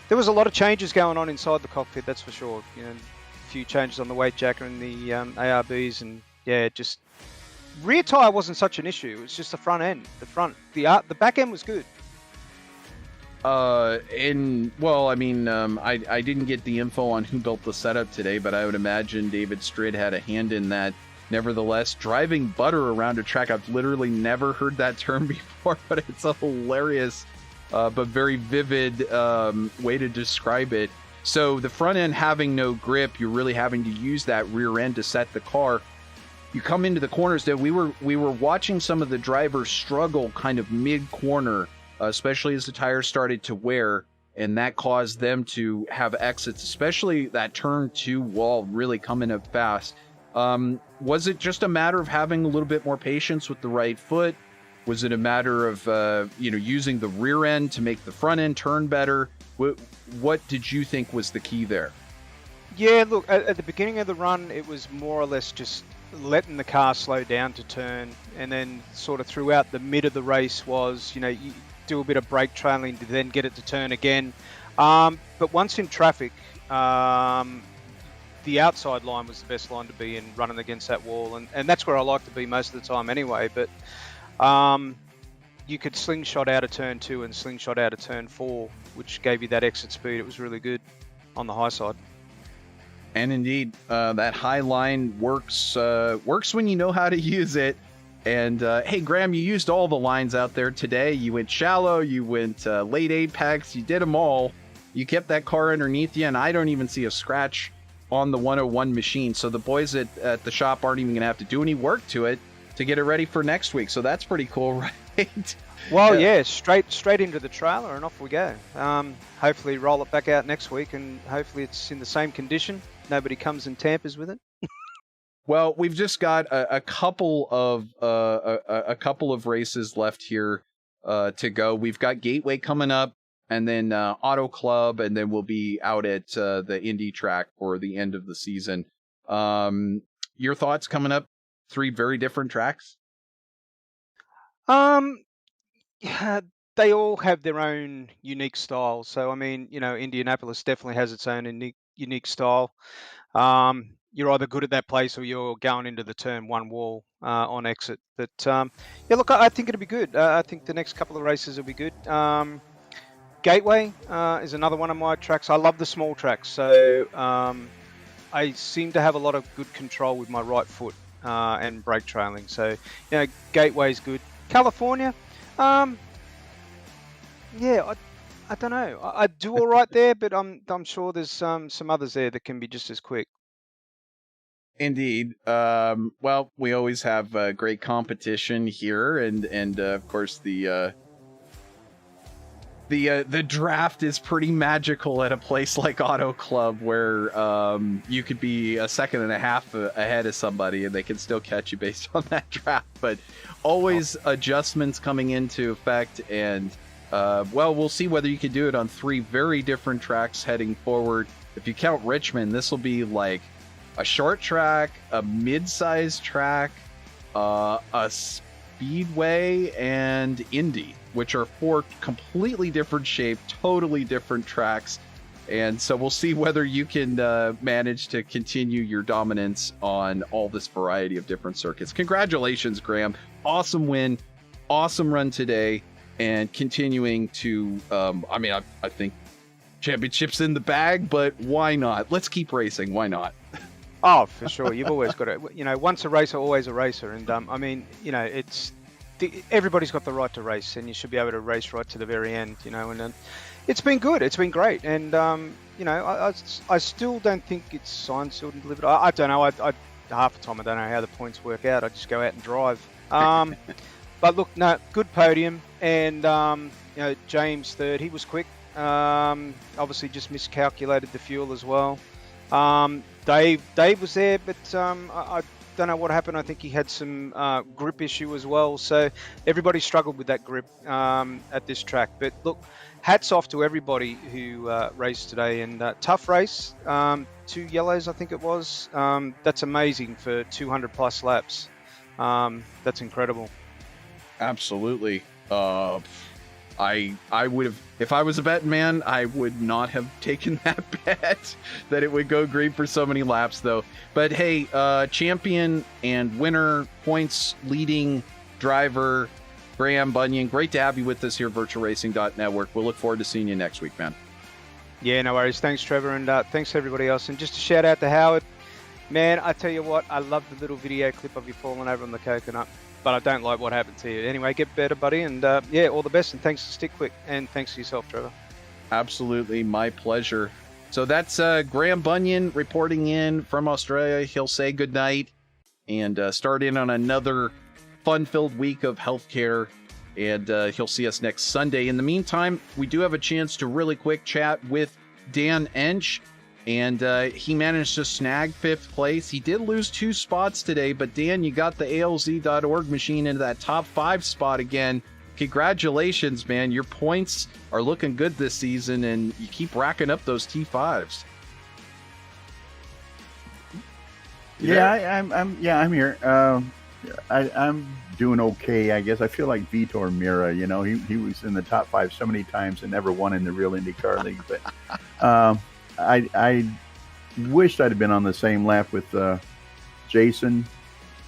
there was a lot of changes going on inside the cockpit, that's for sure. A few changes on the weight jacker and the ARBs, and yeah, just rear tire wasn't such an issue. It was just the front end. The back end was good. I didn't get the info on who built the setup today, but I would imagine David Strid had a hand in that. Nevertheless, driving butter around a track, I've literally never heard that term before, but it's a hilarious but very vivid way to describe it. So the front end having no grip, you're really having to use that rear end to set the car. You come into the corners there. We were watching some of the drivers struggle kind of mid-corner, especially as the tires started to wear, and that caused them to have exits, especially that turn 2 wall really coming up fast. Was it just a matter of having a little bit more patience with the right foot? Was it a matter of using the rear end to make the front end turn better? What did you think was the key there? Yeah, look, at the beginning of the run, it was more or less just letting the car slow down to turn, and then sort of throughout the mid of the race was, you do a bit of brake trailing to then get it to turn again. But once in traffic, the outside line was the best line to be in, running against that wall, and that's where I like to be most of the time anyway. But you could slingshot out of turn 2 and slingshot out of turn 4, which gave you that exit speed. It was really good on the high side. And indeed, that high line works when you know how to use it. And hey, Graham, you used all the lines out there today. You went shallow, you went late apex, you did them all. You kept that car underneath you, and I don't even see a scratch on the 101 machine. So the boys at the shop aren't even going to have to do any work to it to get it ready for next week. So that's pretty cool, right? Well, yeah, straight into the trailer and off we go. Hopefully roll it back out next week, and hopefully it's in the same condition. Nobody comes and tampers with it. Well, we've just got a couple of races left here to go. We've got Gateway coming up, and then Auto Club, and then we'll be out at the Indy track for the end of the season. Your thoughts coming up? 3 very different tracks. Yeah, they all have their own unique style. So I mean, Indianapolis definitely has its own unique style. You're either good at that place or you're going into the turn one wall on exit. But yeah, look, I think it'll be good. I think the next couple of races will be good. Gateway is another one of my tracks. I love the small tracks, so I seem to have a lot of good control with my right foot and brake trailing. So Gateway's good. California, yeah, I don't know. I do all right there, but I'm sure there's some others there that can be just as quick. Indeed. Well, we always have great competition here, and of course the draft is pretty magical at a place like Auto Club, where you could be a second and a half ahead of somebody and they can still catch you based on that draft. But always adjustments coming into effect, and well, we'll see whether you can do it on 3 very different tracks heading forward. If you count Richmond, this will be like a short track, a mid-sized track, a speedway, and Indy, which are 4 completely different shape, totally different tracks. And so we'll see whether you can manage to continue your dominance on all this variety of different circuits. Congratulations, Graham. Awesome win. Awesome run today. And continuing to, I think championships in the bag, but why not? Let's keep racing. Why not? Oh, for sure. You've always got to, once a racer, always a racer. And everybody's got the right to race, and you should be able to race right to the very end, and it's been good. It's been great. And, I still don't think it's signed, sealed, and delivered. I don't know. I half the time, I don't know how the points work out. I just go out and drive. But look, no, good podium. And, James third, he was quick. Obviously just miscalculated the fuel as well. Dave was there, but I don't know what happened. I think he had some grip issue as well. So everybody struggled with that grip at this track. But look, hats off to everybody who raced today. And tough race, 2 yellows, I think it was. That's amazing for 200 plus laps. That's incredible. Absolutely. I would have, if I was a betting man, I would not have taken that bet that it would go green for so many laps, though. But hey, champion and winner, points leading driver, Graham Bunyan, great to have you with us here at VirtualRacing.Network. We'll look forward to seeing you next week, man. Yeah, no worries. Thanks, Trevor, and thanks to everybody else. And just a shout out to Howard. Man, I tell you what, I love the little video clip of you falling over on the coconut. But I don't like what happened to you. Anyway, get better, buddy. And yeah, all the best. And thanks to StickQuik. And thanks to yourself, Trevor. Absolutely. My pleasure. So that's Graham Bunyan reporting in from Australia. He'll say goodnight and start in on another fun-filled week of healthcare. And he'll see us next Sunday. In the meantime, we do have a chance to really quick chat with Dan Ensch. And he managed to snag 5th place. He did lose 2 spots today, but Dan, you got the ALZ.org machine into that top 5 spot again. Congratulations, man. Your points are looking good this season, and you keep racking up those T5s. I'm here. I'm doing okay, I guess. I feel like Vitor Mira, he was in the top 5 so many times and never won in the real IndyCar League, but I wished I'd have been on the same lap with Jason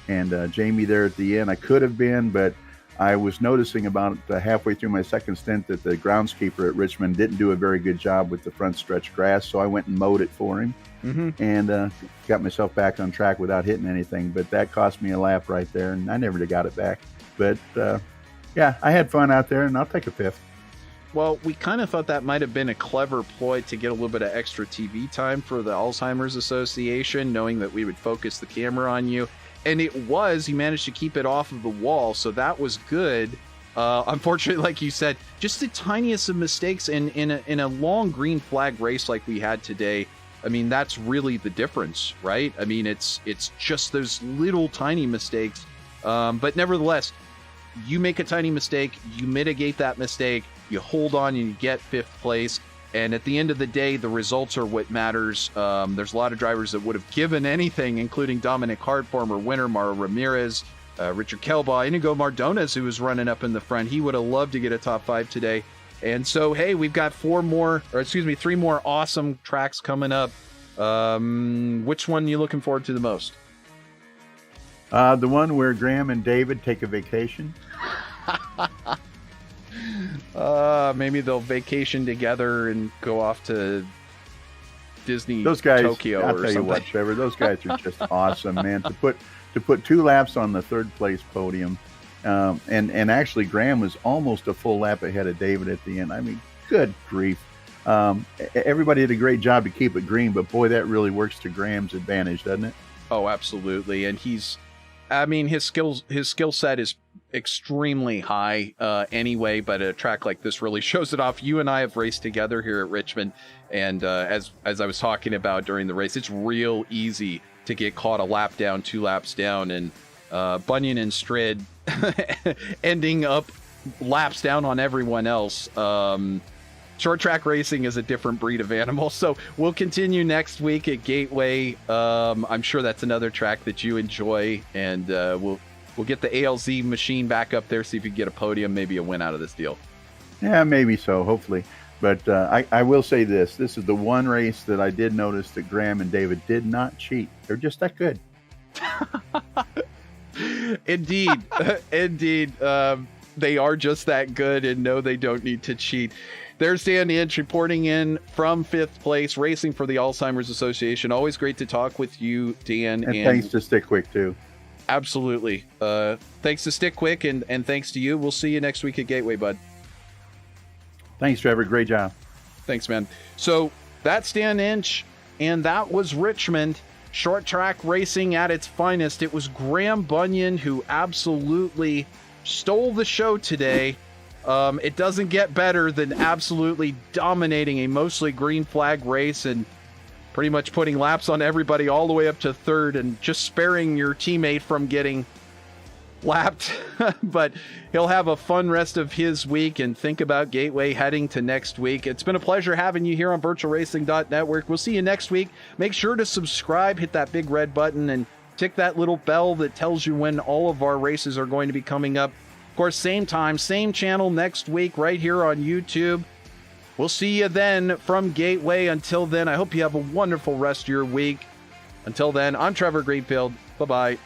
and Jamie there at the end. I could have been, but I was noticing about halfway through my second stint that the groundskeeper at Richmond didn't do a very good job with the front stretch grass, so I went and mowed it for him and got myself back on track without hitting anything. But that cost me a lap right there, and I never got it back. But yeah, I had fun out there, and I'll take a 5th. Well, we kind of thought that might have been a clever ploy to get a little bit of extra TV time for the Alzheimer's Association, knowing that we would focus the camera on you. And it was, you managed to keep it off of the wall, so that was good. Unfortunately, like you said, just the tiniest of mistakes in a long green flag race like we had today. I mean, that's really the difference, right? I mean, it's just those little tiny mistakes. But nevertheless, you make a tiny mistake, you mitigate that mistake, you hold on and you get 5th place. And at the end of the day, the results are what matters. There's a lot of drivers that would have given anything, including Dominic Hart, former winner, Mauro Ramirez, Richard Kelbaugh, Iñigo Mardones, who was running up in the front. He would have loved to get a top 5 today. And so, hey, we've got 3 more awesome tracks coming up. Which one are you looking forward to the most? The one where Graham and David take a vacation. Maybe they'll vacation together and go off to Disney, those guys, Tokyo, I'll tell you what, Trevor, those guys are just awesome, man. To put 2 laps on the 3rd place podium, and actually Graham was almost a full lap ahead of David at the end. I mean, good grief. Everybody did a great job to keep it green, but boy, that really works to Graham's advantage, doesn't it? Oh, absolutely. And his skill set is extremely high anyway, but a track like this really shows it off. You and I have raced together here at Richmond, and as I was talking about during the race, it's real easy to get caught a lap down, 2 laps down, and Bunyan and Strid ending up laps down on everyone else. Short track racing is a different breed of animal. So we'll continue next week at Gateway. I'm sure that's another track that you enjoy, and we'll get the ALZ machine back up there, see if we can get a podium, maybe a win out of this deal. Yeah, maybe so, hopefully. But I will say this is the one race that I did notice that Graham and David did not cheat. They're just that good. Indeed. Indeed. They are just that good, and no, they don't need to cheat. There's Dan Ensch reporting in from 5th place, racing for the Alzheimer's Association. Always great to talk with you, Dan. And thanks to StickQuik, too. Absolutely. Thanks to StickQuik, and thanks to you. We'll see you next week at Gateway, bud. Thanks, Trevor. Great job. Thanks, man. So that's Dan Ensch, and that was Richmond. Short track racing at its finest. It was Graham Bunyan who absolutely stole the show today. It doesn't get better than absolutely dominating a mostly green flag race and pretty much putting laps on everybody all the way up to 3rd and just sparing your teammate from getting lapped. But he'll have a fun rest of his week and think about Gateway heading to next week. It's been a pleasure having you here on VirtualRacing.Network. We'll see you next week. Make sure to subscribe, hit that big red button, and tick that little bell that tells you when all of our races are going to be coming up. Of course, same time, same channel next week right here on YouTube. We'll see you then from Gateway. Until then, I hope you have a wonderful rest of your week. Until then, I'm Trevor Greenfield. Bye-bye.